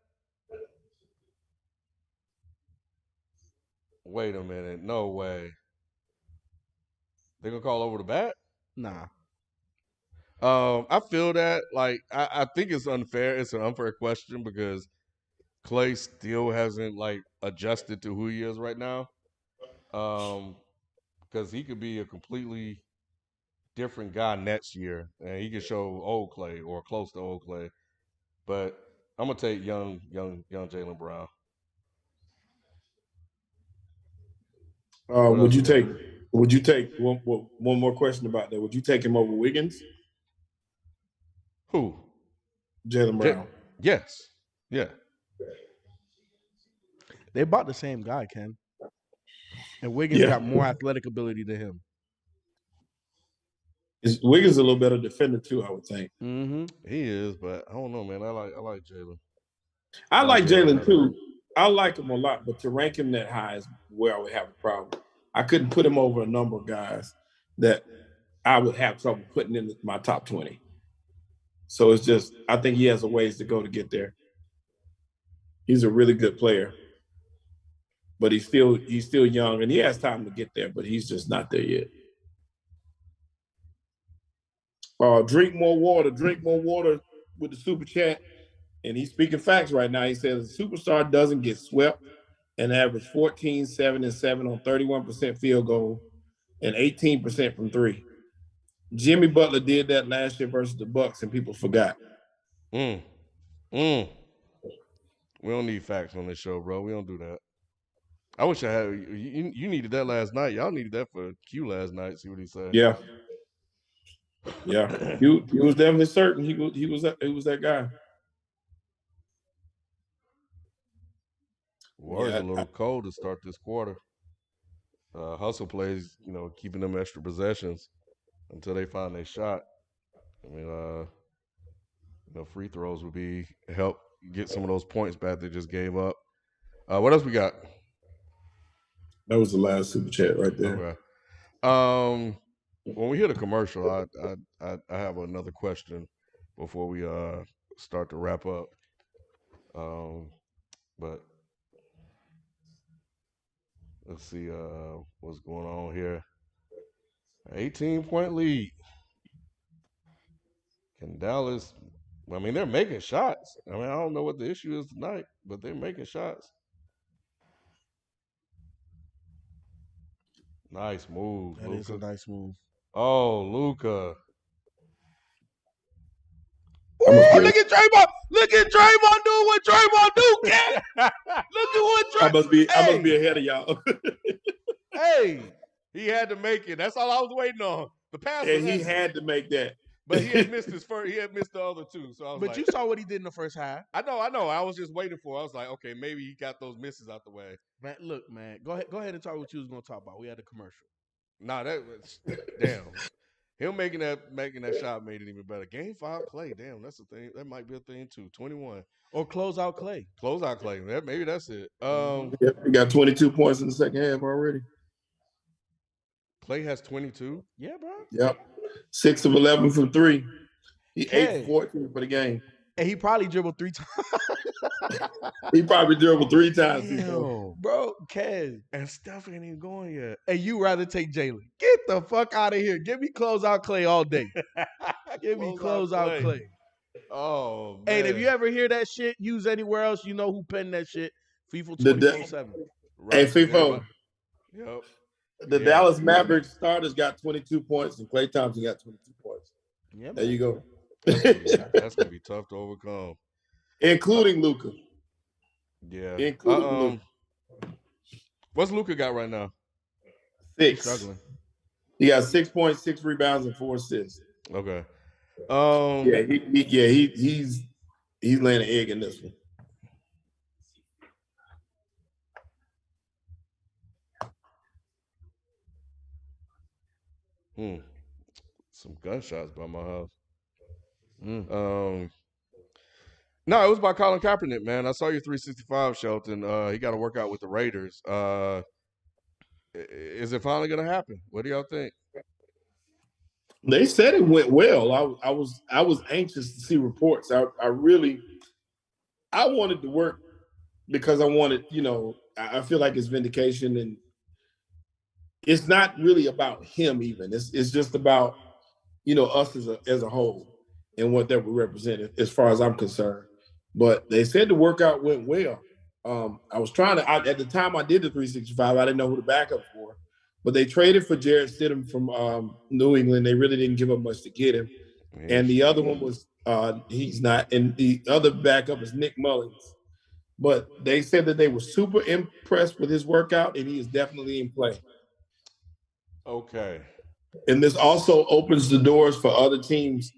Wait a minute. No way. They're gonna call over the bat? Nah. I feel that. Like, I think it's unfair. It's an unfair question because Klay still hasn't like adjusted to who he is right now. Because he could be a completely different guy next year, and he could show old Klay or close to old Klay. But I'm gonna take young Jaylen Brown. Would you take? Would you take one more question about that? Would you take him over Wiggins? Who? Jaylen Brown. Yes. Yeah. They bought the same guy, Ken. And Wiggins got more athletic ability than him. Wiggins a little better defender too, I would think. Mm-hmm. He is, but I don't know, man. I like Jalen. I like Jalen too. I like him a lot, but to rank him that high is where I would have a problem. I couldn't put him over a number of guys that I would have trouble putting in my top 20. So it's just, I think he has a ways to go to get there. He's a really good player, but he's still young and he has time to get there, but he's just not there yet. Drink more water with the super chat. And he's speaking facts right now. He says a superstar doesn't get swept and average 14, 7, and 7 on 31% field goal and 18% from three. Jimmy Butler did that last year versus the Bucks, and people forgot. We don't need facts on this show, bro. We don't do that. I wish I had. You needed that last night. Y'all needed that for Q last night. See what he said. Yeah. He was definitely certain he was that guy. Water's a little cold to start this quarter. Hustle plays, keeping them extra possessions until they find their shot. I mean, free throws would be help get some of those points back they just gave up. What else we got? That was the last super chat right there. Okay. When we hear the commercial, I have another question before we start to wrap up. But let's see what's going on here. 18-point lead. Can Dallas? I mean, they're making shots. I don't know what the issue is tonight, but they're making shots. Nice move, That Luka. is a nice move. Oh, Luka. Look at Draymond. Look at Draymond doing what Draymond do, cat. Look at what I must be Hey, ahead of y'all. hey, he had to make it. That's all I was waiting on. The pass was And he excellent. had to make that. But he had missed his first. He had missed the other two. So I was But like, you saw what he did in the first half. I know. I was just waiting for it. I was like, okay, maybe he got those misses out the way. Man, look, man. Go ahead and talk what you was gonna talk about. We had a commercial. Nah, that was damn. Him making that shot made it even better. Game 5 Clay, damn, that's a thing. That might be a thing too. 21 or close out Clay. Close out Clay. Maybe that's it. He got 22 points in the second half already. Clay has 22. Yeah, bro. Yep, 6 of 11 from 3. He 8 for 14 for the game. And he probably dribbled 3 times. He probably dribbled 3 times. Bro, Kez. And Steph ain't even going yet. And you rather take Jalen. Get the fuck out of here. Give me close out Clay all day. Give me close out Clay. Oh, man. Hey, if you ever hear that shit used anywhere else, you know who penned that shit. FIFA 24/7. Hey, FIFA. Yep. The Dallas Mavericks starters got 22 points, and Klay Thompson got 22 points. Yeah, there you go. That's gonna be tough to overcome, including Luka. Yeah, including Luka. What's Luka got right now? 6. He's struggling. He got 6 points, 6 rebounds, and 4 assists. Okay. He's laying an egg in this one. Some gunshots by my house. No, it was by Colin Kaepernick, man. I saw your 365, Shelton. He got to work out with the Raiders. Is it finally going to happen? What do y'all think? They said it went well. I was anxious to see reports. I wanted to work because I wanted, I feel like it's vindication, and it's not really about him even. It's just about, us as a whole and what that would represent as far as I'm concerned. But they said the workout went well. I was trying to, at the time I did the 365, I didn't know who the backup for. But they traded for Jarrett Stidham from New England. They really didn't give up much to get him. And the other one was, he's not. And the other backup is Nick Mullins. But they said that they were super impressed with his workout, and he is definitely in play. Okay. And this also opens the doors for other teams.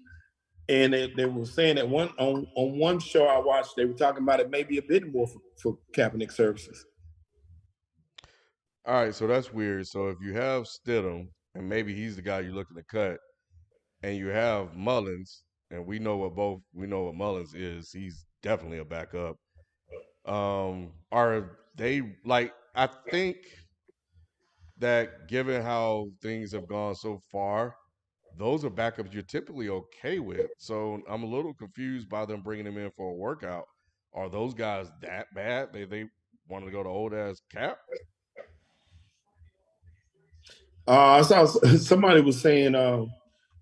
And they were saying that on one show I watched, they were talking about it maybe a bit more for Kaepernick services. All right, so that's weird. So if you have Stidham, and maybe he's the guy you're looking to cut, and you have Mullins, and we know what Mullins is. He's definitely a backup. Are they I think that given how things have gone so far, those are backups you're typically okay with. So I'm a little confused by them bringing him in for a workout. Are those guys that bad? They want to go to old ass Cap? I saw somebody was saying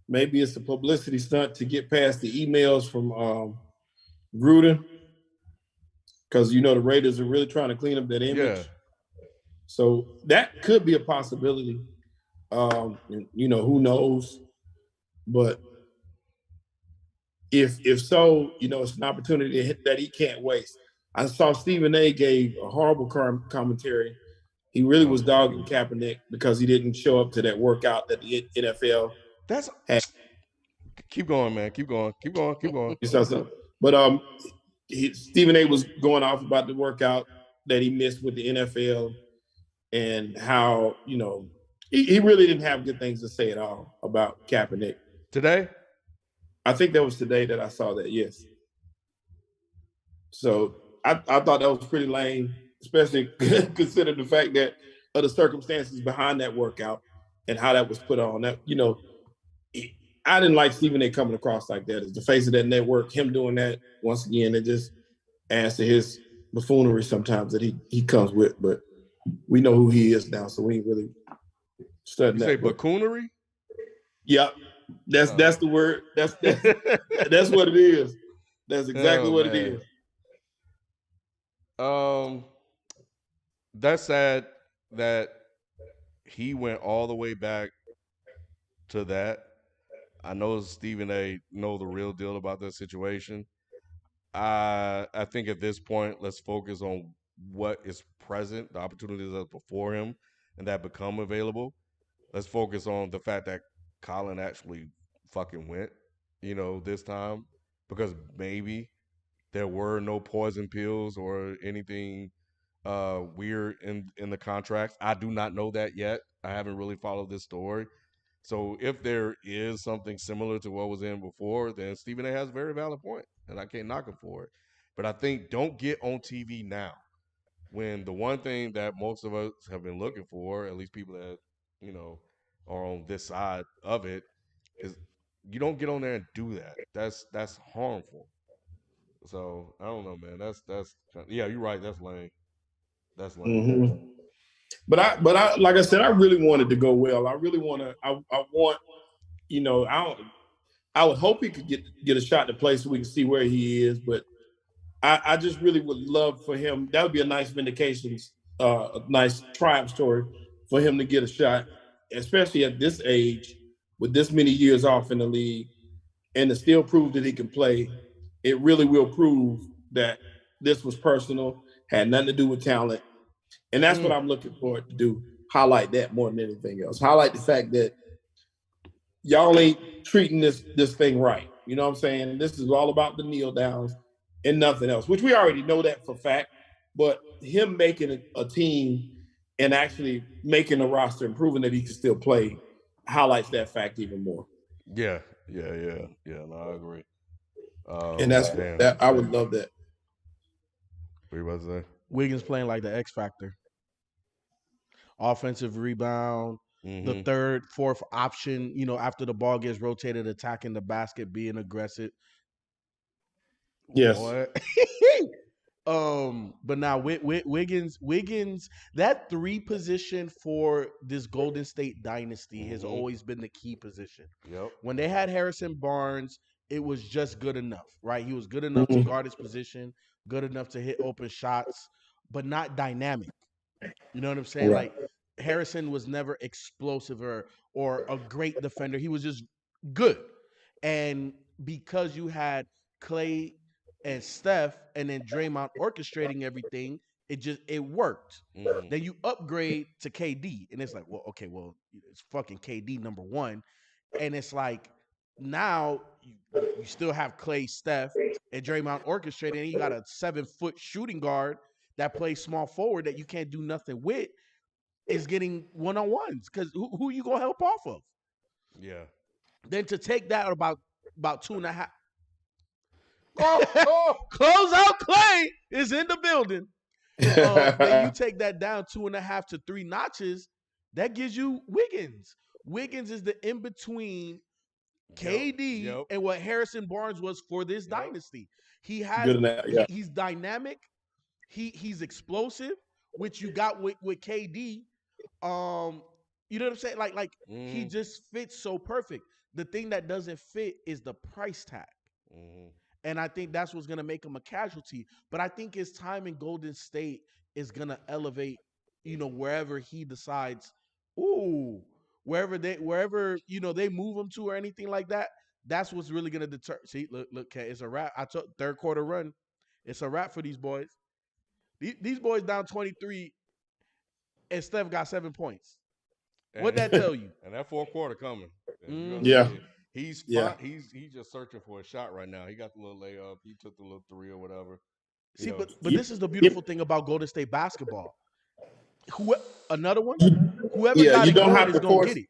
maybe it's a publicity stunt to get past the emails from Gruden, because the Raiders are really trying to clean up that image. Yeah. So that could be a possibility. Who knows? But if so, it's an opportunity that he can't waste. I saw Stephen A. gave a horrible commentary. He really was dogging Kaepernick because he didn't show up to that workout that the NFL had. Keep going, man. Keep going. You saw something? But Stephen A. was going off about the workout that he missed with the NFL and how, he really didn't have good things to say at all about Kaepernick. Today? I think that was today that I saw that, yes. So I thought that was pretty lame, especially considering the fact that of the circumstances behind that workout and how that was put on. That I didn't like Stephen A. coming across like that as the face of that network. Him doing that once again, it just adds to his buffoonery sometimes that he comes with. But we know who he is now, so we ain't really studying that. You say buffoonery? Yep, that's the word. That's what it is. That's exactly what it is. That's sad that he went all the way back to that. I know Stephen A. know the real deal about this situation. I think at this point, let's focus on what is present, the opportunities that are before him, and that become available. Let's focus on the fact that Colin actually fucking went, this time because maybe there were no poison pills or anything weird in the contracts. I do not know that yet. I haven't really followed this story. So if there is something similar to what was in before, then Stephen A has a very valid point, and I can't knock him for it. But I think don't get on TV now when the one thing that most of us have been looking for, at least people that you know are on this side of it, is you don't get on there and do that. That's harmful. So I don't know, man. That's yeah, you're right. That's lame. That's lame. Mm-hmm. But I, like I said, I really wanted to go well. I really want to. I want, I don't. I would hope he could get a shot to play so we can see where he is. But I just really would love for him. That would be a nice vindications, a nice triumph story for him to get a shot, especially at this age, with this many years off in the league, and to still prove that he can play. It really will prove that this was personal, had nothing to do with talent, and that's what I'm looking for it to do. Highlight that more than anything else. Highlight the fact that y'all ain't treating this thing right. You know what I'm saying? This is all about the kneel downs and nothing else, which we already know that for fact. But him making a team and actually making a roster and proving that he can still play highlights that fact even more. Yeah. No, I agree. And that's Damn. that I would love that. What you about to say? Wiggins playing like the X factor. Offensive rebound, the third, fourth option, after the ball gets rotated, attacking the basket, being aggressive. Yes. Boy. But now Wiggins, that three position for this Golden State dynasty has always been the key position. Yep. When they had Harrison Barnes, it was just good enough, right? He was good enough to guard his position, good enough to hit open shots, but not dynamic. You know what I'm saying? Right. Like Harrison was never explosive or a great defender. He was just good. And because you had Clay and Steph and then Draymond orchestrating everything, it worked. Then you upgrade to KD, and it's like, well, okay, well, it's fucking KD number one. And it's like now you still have Clay, Steph, and Draymond orchestrating, and you got a 7-foot shooting guard that plays small forward that you can't do nothing with is getting one-on-ones because who you gonna help off of? Yeah. Then to take that about 2.5. Close out Clay is in the building. Then you take that down 2.5 to 3 notches. That gives you Wiggins. Wiggins is the in between KD and what Harrison Barnes was for this dynasty. He has he's dynamic. He's explosive, which you got with KD. You know what I'm saying? Like he just fits so perfect. The thing that doesn't fit is the price tag. And I think that's what's gonna make him a casualty. But I think his time in Golden State is gonna elevate, wherever he decides, wherever they they move him to or anything like that. That's what's really gonna deter. See, look, it's a wrap. I took third quarter run. It's a wrap for these boys. These boys down 23, and Steph got 7 points. What'd that tell you? And that fourth quarter coming. Yeah. He's just searching for a shot right now. He got the little layup. He took the little three or whatever. See, but this is the beautiful thing about Golden State basketball. Another one? Whoever got it going is gonna get it.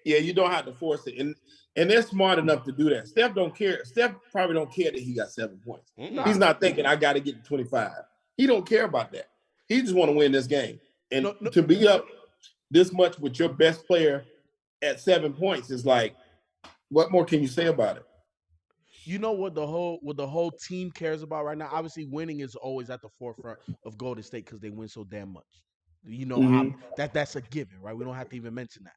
Yeah, you don't have to force it. And they're smart enough to do that. Steph don't care. Steph probably don't care that he got 7 points. He's not thinking I got to get to 25. He don't care about that. He just want to win this game. And to be up this much with your best player at 7 points is like, what more can you say about it? You know what the whole team cares about right now? Obviously, winning is always at the forefront of Golden State because they win so damn much. That's a given, right? We don't have to even mention that.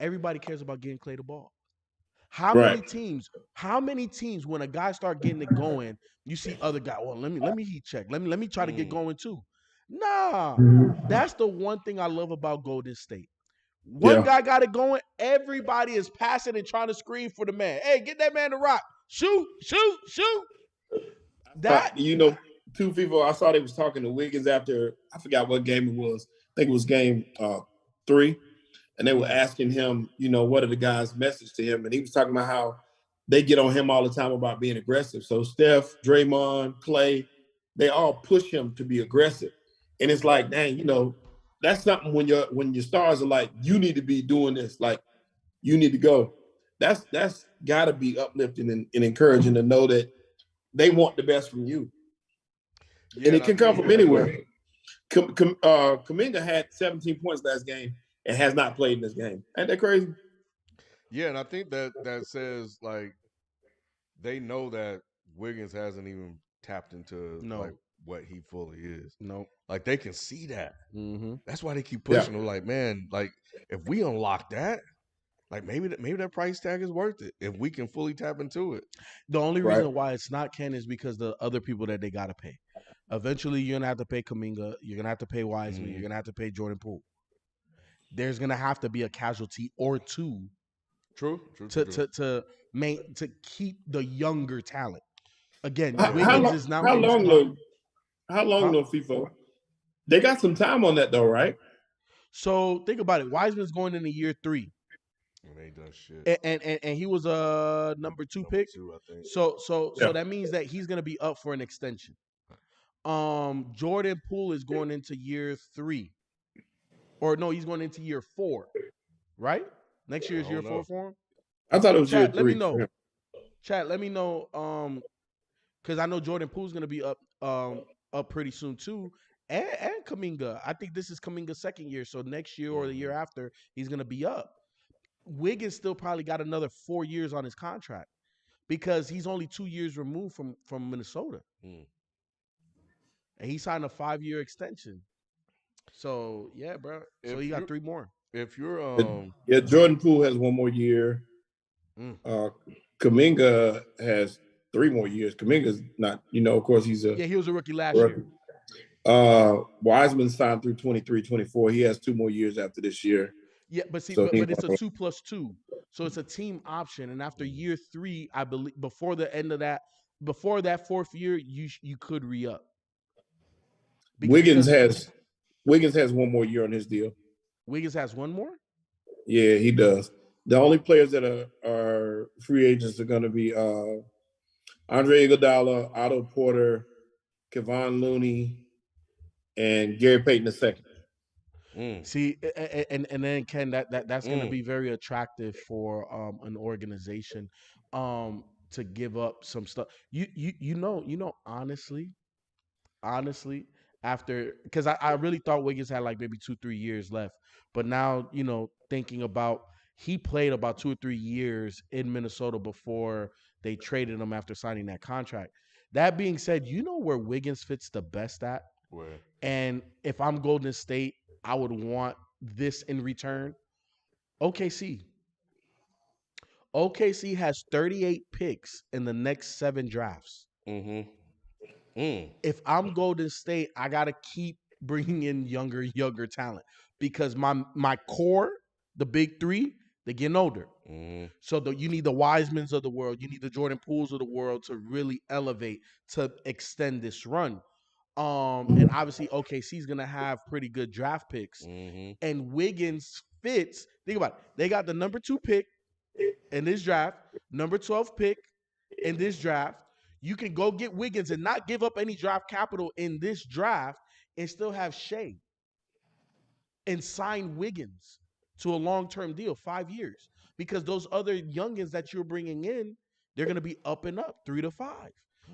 Everybody cares about getting Clay the ball. How many teams when a guy start getting it going, you see other guy, well, let me heat check. Let me try to get going too. Nah. That's the one thing I love about Golden State. One guy got it going. Everybody is passing and trying to screen for the man. Hey, get that man to rock. Shoot, shoot, shoot. But, two people, I saw they was talking to Wiggins after, I forgot what game it was. I think it was game 3. And they were asking him, what are the guys' message to him? And he was talking about how they get on him all the time about being aggressive. So Steph, Draymond, Clay, they all push him to be aggressive. And it's like, dang, that's something when your stars are like, you need to be doing this, like you need to go. That's got to be uplifting and encouraging to know that they want the best from you. Yeah, and it can come from anywhere. Kuminga had 17 points last game and has not played in this game. Ain't that crazy? Yeah, and I think that says, like, they know that Wiggins hasn't even tapped into like what he fully is. No, like they can see that. Mm-hmm. That's why they keep pushing. They're like, man, like if we unlock that, like maybe that price tag is worth it if we can fully tap into it. The only reason why it's not, Ken, is because the other people that they got to pay. Eventually, you're gonna have to pay Kuminga. You're gonna have to pay Wiseman. You're gonna have to pay Jordan Poole. There's gonna have to be a casualty or two. True. To keep the younger talent. Again, Wiggins is now. How long though, FIFA? They got some time on that though, right? So think about it. Wiseman's going into year 3. And they done shit. And he was a number 2 pick. I think. So that means that he's gonna be up for an extension. Jordan Poole is going into year 3. Or no, he's going into year 4. Right? Next year is year 4 for him. I thought it was year 3. Let me know. Chat, let me know. Because I know Jordan Poole's gonna be up pretty soon too. And Kuminga. I think this is Kuminga's second year. So next year or the year after, he's gonna be up. Wiggins still probably got another 4 years on his contract because he's only 2 years removed from Minnesota. And he signed a 5-year extension. So yeah, bro. So he got 3 more. If you're Jordan Poole has 1 more year. Kuminga has 3 more years. Kuminga's not, of course he's he was a rookie last year. Wiseman signed through 23-24. He has 2 more years after this year. Yeah, but see, but it's a 2+2. So it's a team option. And after year 3, I believe before the end of that, before that 4th year, you could re-up. Wiggins has 1 more year on his deal. Wiggins has 1 more? Yeah, he does. The only players that are free agents are going to be Andre Iguodala, Otto Porter, Kevon Looney, and Gary Payton II. See, and then Ken, that's going to be very attractive for an organization to give up some stuff. Honestly, after, because I really thought Wiggins had like maybe 2-3 years left, but now thinking about, he played about 2 or 3 years in Minnesota before they traded him after signing that contract. That being said, where Wiggins fits the best at? Where? And if I'm Golden State, I would want this in return. OKC. OKC has 38 picks in the next 7 drafts. If I'm Golden State, I got to keep bringing in younger talent because my core, the big 3, they're getting older. So you need the Wisemans of the world. You need the Jordan Pooles of the world to really elevate, to extend this run. And obviously OKC's going to have pretty good draft picks. And Wiggins fits. Think about it. They got the number 2 pick in this draft, number 12 pick in this draft. You can go get Wiggins and not give up any draft capital in this draft and still have Shea and sign Wiggins to a long-term deal, 5 years. Because those other youngins that you're bringing in, they're going to be up and up 3 to 5.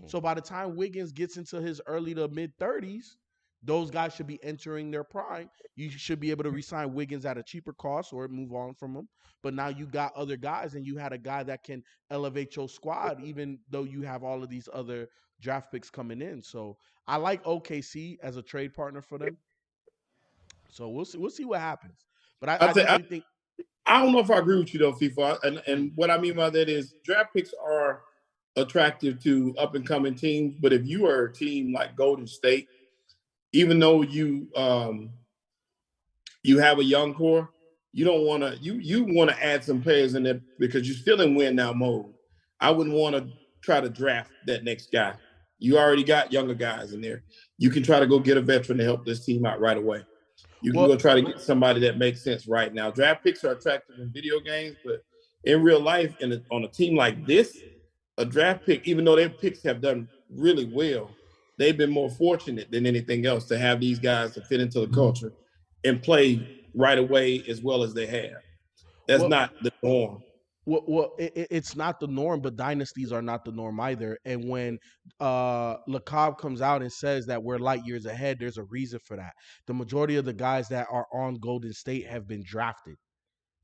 So by the time Wiggins gets into his early to mid-30s, those guys should be entering their prime. You should be able to re-sign Wiggins at a cheaper cost or move on from him. But now you got other guys, and you had a guy that can elevate your squad, even though you have all of these other draft picks coming in. So I like OKC as a trade partner for them. So we'll see what happens. But I definitely think. I don't know if I agree with you though, FIFA. And what I mean by that is draft picks are attractive to up and coming teams. But if you are a team like Golden State, even though you have a young core, you don't want to you want to add some players in there because you're still in win now mode. I wouldn't want to try to draft that next guy. You already got younger guys in there. You can try to go get a veteran to help this team out right away. You can go try to get somebody that makes sense right now. Draft picks are attractive in video games, but in real life, on a team like this, a draft pick, even though their picks have done really well, they've been more fortunate than anything else to have these guys to fit into the culture and play right away as well as they have. That's not the norm. It's not the norm, but dynasties are not the norm either. And when LeCobb comes out and says that we're light years ahead, there's a reason for that. The majority of the guys that are on Golden State have been drafted.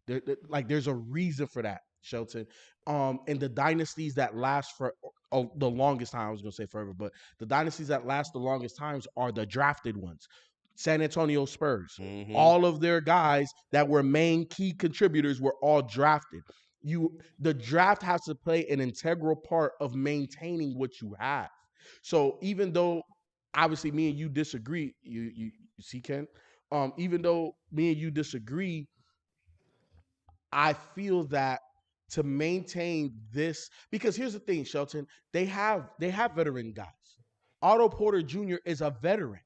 There's a reason for that, Shelton. And the dynasties that last for the longest time, I was gonna say forever, but the dynasties that last the longest times are the drafted ones. San Antonio Spurs, all of their guys that were main key contributors were all drafted. The draft has to play an integral part of maintaining what you have. So even though obviously me and you disagree, you see, Ken, even though me and you disagree, I feel that to maintain this, because here's the thing, Shelton, they have veteran guys. Otto Porter Jr. is a veteran.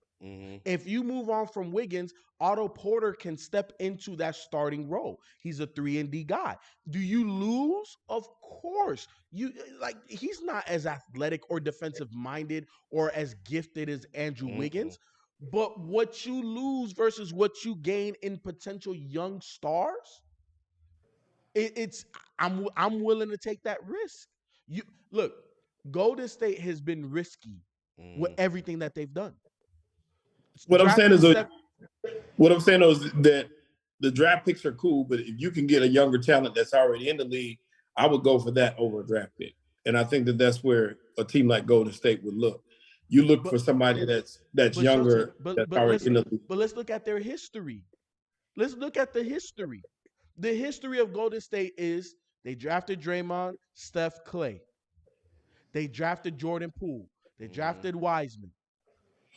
If you move on from Wiggins, Otto Porter can step into that starting role. He's a 3-and-D guy. Do you lose? Of course. He's not as athletic or defensive minded or as gifted as Andrew Wiggins. But what you lose versus what you gain in potential young stars, I'm willing to take that risk. You look, Golden State has been risky with everything that they've done. What I'm saying is that the draft picks are cool, but if you can get a younger talent that's already in the league, I would go for that over a draft pick. And I think that that's where a team like Golden State would look. You look for somebody that's younger, that's already in the league. But let's look at their history. Let's look at the history. The history of Golden State is they drafted Draymond, Steph, Clay. They drafted Jordan Poole. They drafted Wiseman,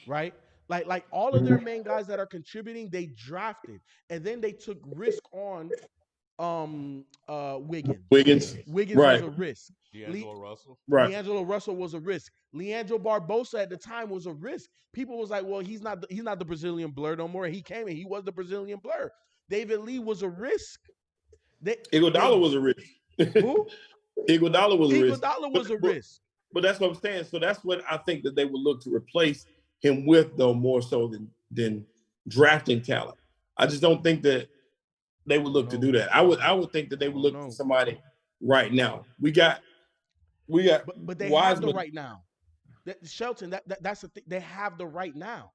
right? Like all of their main guys that are contributing, they drafted, and then they took risk on Wiggins. Wiggins was a risk. D'Angelo Russell. Right. D'Angelo Russell was a risk. Leandro Barbosa at the time was a risk. People was like, well, he's not the Brazilian Blur no more. He came and he was the Brazilian Blur. David Lee was a risk. Iguodala was a risk. Who? Iguodala was a risk. Iguodala was a risk. But that's what I'm saying. So that's what I think that they would look to replace him with, though, more so than drafting talent. I just don't think that they would look to do that. I would think that they would look for somebody right now. We got but they Wiseman. have the right now. Shelton, that's the thing. They have the right now.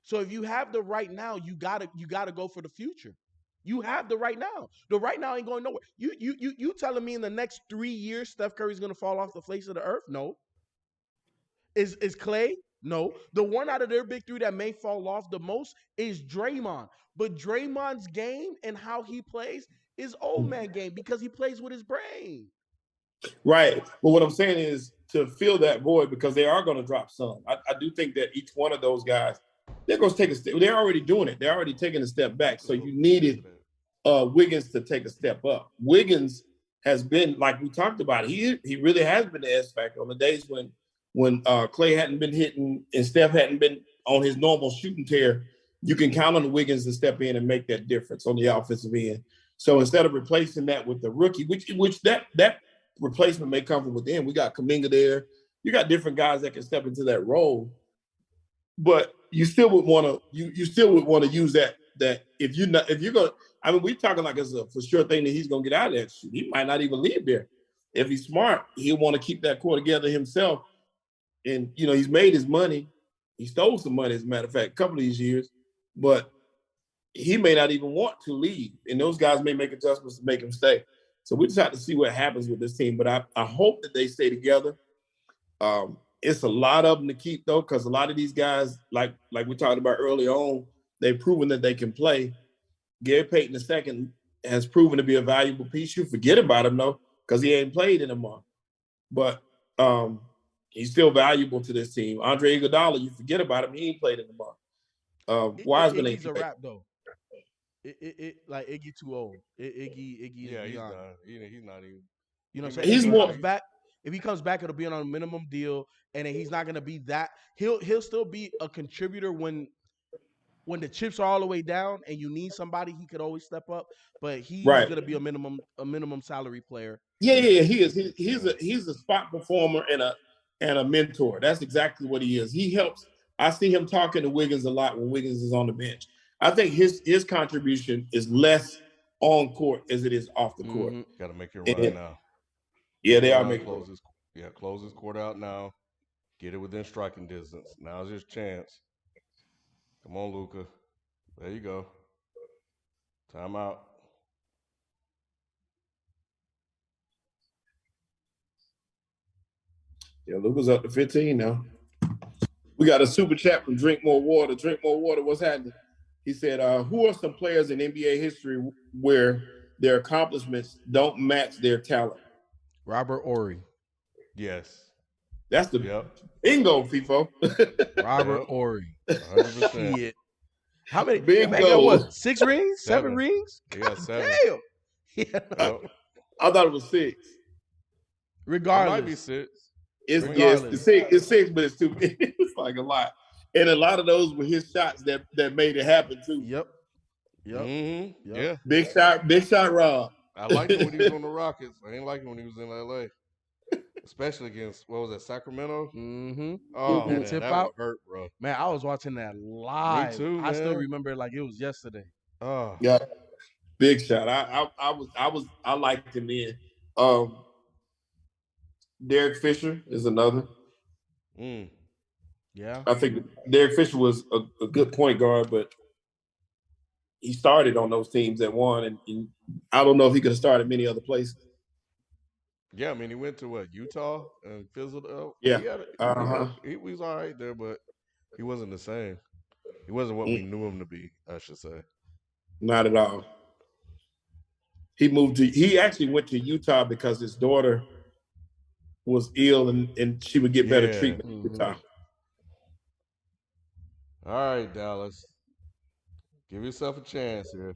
So if you have the right now, you gotta go for the future. You have the right now. The right now ain't going nowhere. You telling me in the next 3 years Steph Curry's gonna fall off the face of the earth? No. Is Clay? No. The one out of their big three that may fall off the most is Draymond. But Draymond's game and how he plays is old man game because he plays with his brain. Right. But what I'm saying is to fill that void, because they are going to drop some. I do think that each one of those guys, they're going to take a step. They're already doing it. They're already taking a step back. So you needed Wiggins to take a step up. Wiggins has been, like we talked about, he really has been the S factor on the days when Clay hadn't been hitting and Steph hadn't been on his normal shooting tear. You can count on the Wiggins to step in and make that difference on the offensive end. So instead of replacing that with the rookie, which that replacement may come from within, we got Kuminga there. You got different guys that can step into that role, but you still would want to use that if you're going. I mean, we're talking like it's a for sure thing that he's going to get out of that shoot. He might not even leave there. If he's smart, he'll want to keep that core together himself. And he's made his money. He stole some money, as a matter of fact, a couple of these years. But he may not even want to leave. And those guys may make adjustments to make him stay. So we just have to see what happens with this team. But I hope that they stay together. It's a lot of them to keep, though, because a lot of these guys, like we talked about early on, they've proven that they can play. Gary Payton II has proven to be a valuable piece. You forget about him, though, because he ain't played in a month. But he's still valuable to this team. Andre Iguodala, you forget about him. He ain't played in a month. Wiseman ain't He's a wrap, though. like Iggy too old. Iggy is Yeah, he's beyond. done. He's not even. You know what He I'm saying? may If He's he start more comes next. back, it'll be on a minimum deal, and then he's not gonna be that. He'll still be a contributor when the chips are all the way down and you need somebody. He could always step up, but he's right. gonna be a minimum salary player. Yeah. He is. He's a spot performer and a mentor. That's exactly what he is. He helps. I see him talking to Wiggins a lot when Wiggins is on the bench. I think his contribution is less on court as it is off the court. Mm-hmm. Got to make it run And now. yeah, Go they are down, making. close his court out now. Get it within striking distance. Now's his chance. Come on, Luka. There you go. Timeout. Yeah, Luka's up to 15 now. We got a super chat from Drink More Water. Drink More Water, what's happening? He said, who are some players in NBA history where their accomplishments don't match their talent? Robert Ory. Yes. That's the Yep. bingo, FIFO. Robert Yep. Ory. 100%. Shit. How many? That man got Bingo. what? 6 rings? 7 rings? He got God 7. damn. Yeah. Yep. I thought it was 6. It might be Regardless. 6. It's I mean, yes, Regardless. it's 6, but it's too many. It's like a lot. And a lot of those were his shots that made it happen too. Yep. Mm-hmm. Yeah. Big shot Rob. I liked him when he was on the Rockets. I didn't like him when he was in LA. Especially against, what was that, Sacramento? Mm-hmm. Oh, That man, tip that out. would hurt, bro. Man, I was watching that live. too, I still man. remember it like it was yesterday. Oh. Yeah. Big shot. I liked him then. Derek Fisher is another. Mm. Yeah. I think Derek Fisher was a good point guard, but he started on those teams that won, and I don't know if he could have started many other places. Yeah, I mean, he went to what, Utah and fizzled out. Yeah. He was all right there, but he wasn't the same. He wasn't what we knew him to be, I should say. Not at all. He actually went to Utah because his daughter was ill and she would get better treatment in Utah. All right, Dallas. Give yourself a chance here.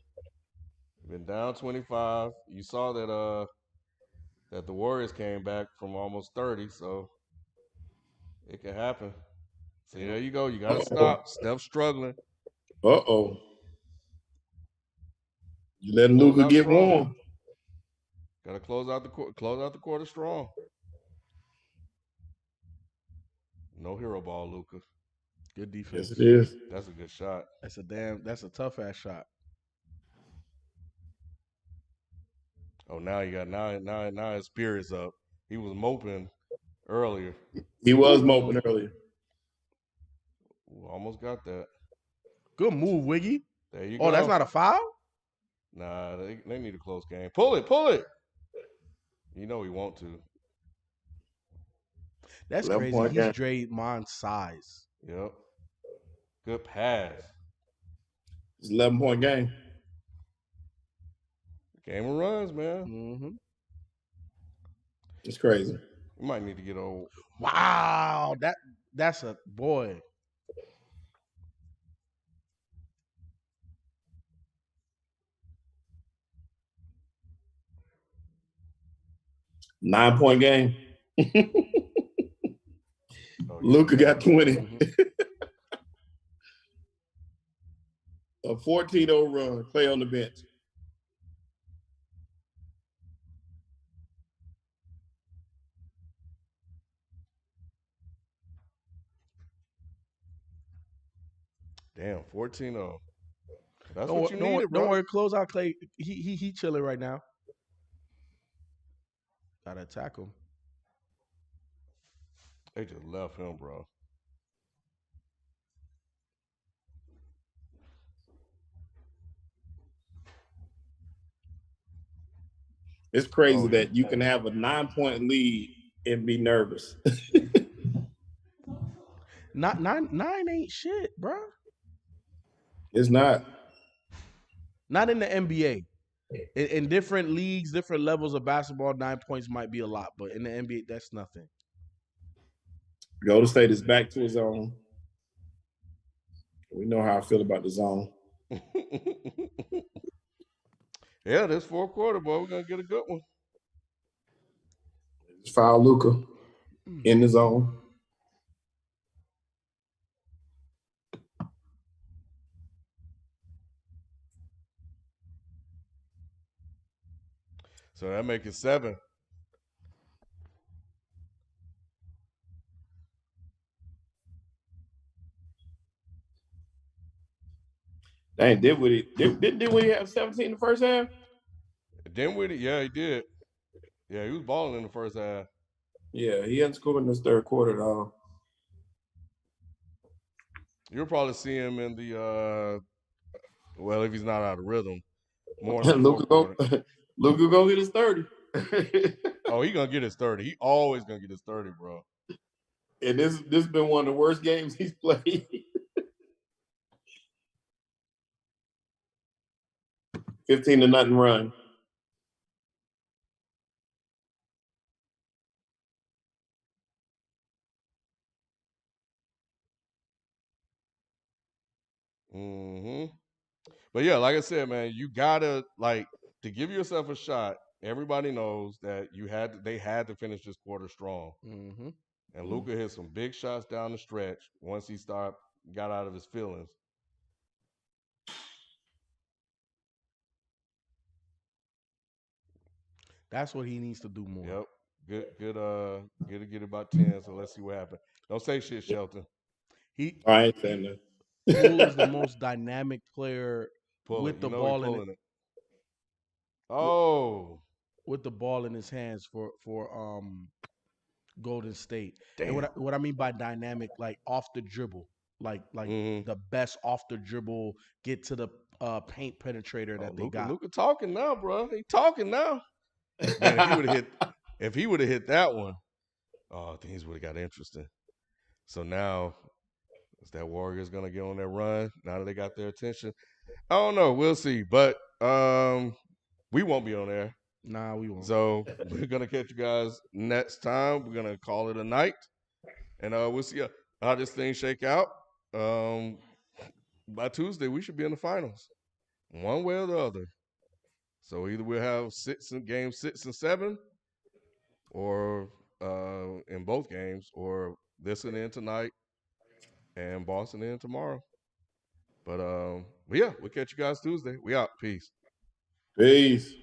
You've been down 25. You saw that the Warriors came back from almost 30, so it can happen. See, there you go. You got to stop. Steph's struggling. Uh-oh. You letting Close Luka out get strong. warm. Got to close out the quarter strong. No hero ball, Luka. Good defense. Yes, it is. That's a good shot. That's a tough ass shot. Oh, now you got now his spirit's up. He was moping earlier. He was moping earlier. Ooh, almost got that. Good move, Wiggy. There you go. Oh, that's not a foul? Nah, they need a close game. Pull it. You know he want to. That's crazy. He's Draymond's size. Yep. Good pass. It's 11-point game. Game of runs, man. Mm-hmm. It's crazy. You might need to get old. Wow. That's a boy. Nine-point game. Luka got 20. A 14-0 run. Clay on the bench. Damn, 14-0. That's Don't, what you needed, bro. Don't worry, close out Clay. He chilling right now. Gotta attack him. They just left him, bro. It's crazy that you can have a 9-point lead and be nervous. Nine ain't shit, bro. It's not. Not in the NBA. In different leagues, different levels of basketball, 9 points might be a lot, but in the NBA, that's nothing. Golden State is back to his own. We know how I feel about the zone. Yeah, this fourth quarter, boy, we're gonna get a good one. Just foul Luka in the zone. So that make it 7. Dang, didn't we have 17 in the first half? Dinwiddie, yeah, he did. Yeah, he was balling in the first half. Yeah, he hadn't scored in this third quarter at all. You'll probably see him in the well, if he's not out of rhythm, more in the Luka fourth quarter. Luka gonna get his 30. Oh, he gonna get his 30. He always gonna get his 30, bro. And this has been one of the worst games he's played. 15-0 run. Mm-hmm. But yeah, like I said, man, you gotta to give yourself a shot. Everybody knows that they had to finish this quarter strong. Mm-hmm. And Luka hit some big shots down the stretch once he got out of his feelings. That's what he needs to do more. Yep. Get about 10. So let's see what happens. Don't say shit, Shelton. I ain't saying that. Poole is the most dynamic player Pull it. with You the know he ball pulling it. Oh. with the ball in his hands for Golden State. Damn. And what I mean by dynamic, like off the dribble, like the best off the dribble, get to the paint penetrator that they got. Luka talking now, bro. He talking now. Man, if he would have hit that one, oh, things would have got interesting. So now, is that Warriors gonna get on their run now that they got their attention? I don't know. We'll see. But we won't be on there. Nah, we won't. So we're gonna catch you guys next time. We're gonna call it a night, and we'll see how this thing shake out. By Tuesday, we should be in the finals, one way or the other. So either we'll have game 6 and 7, or in both games, or this and in tonight, and Boston in tomorrow. But yeah, we'll catch you guys Tuesday. We out. Peace. Peace.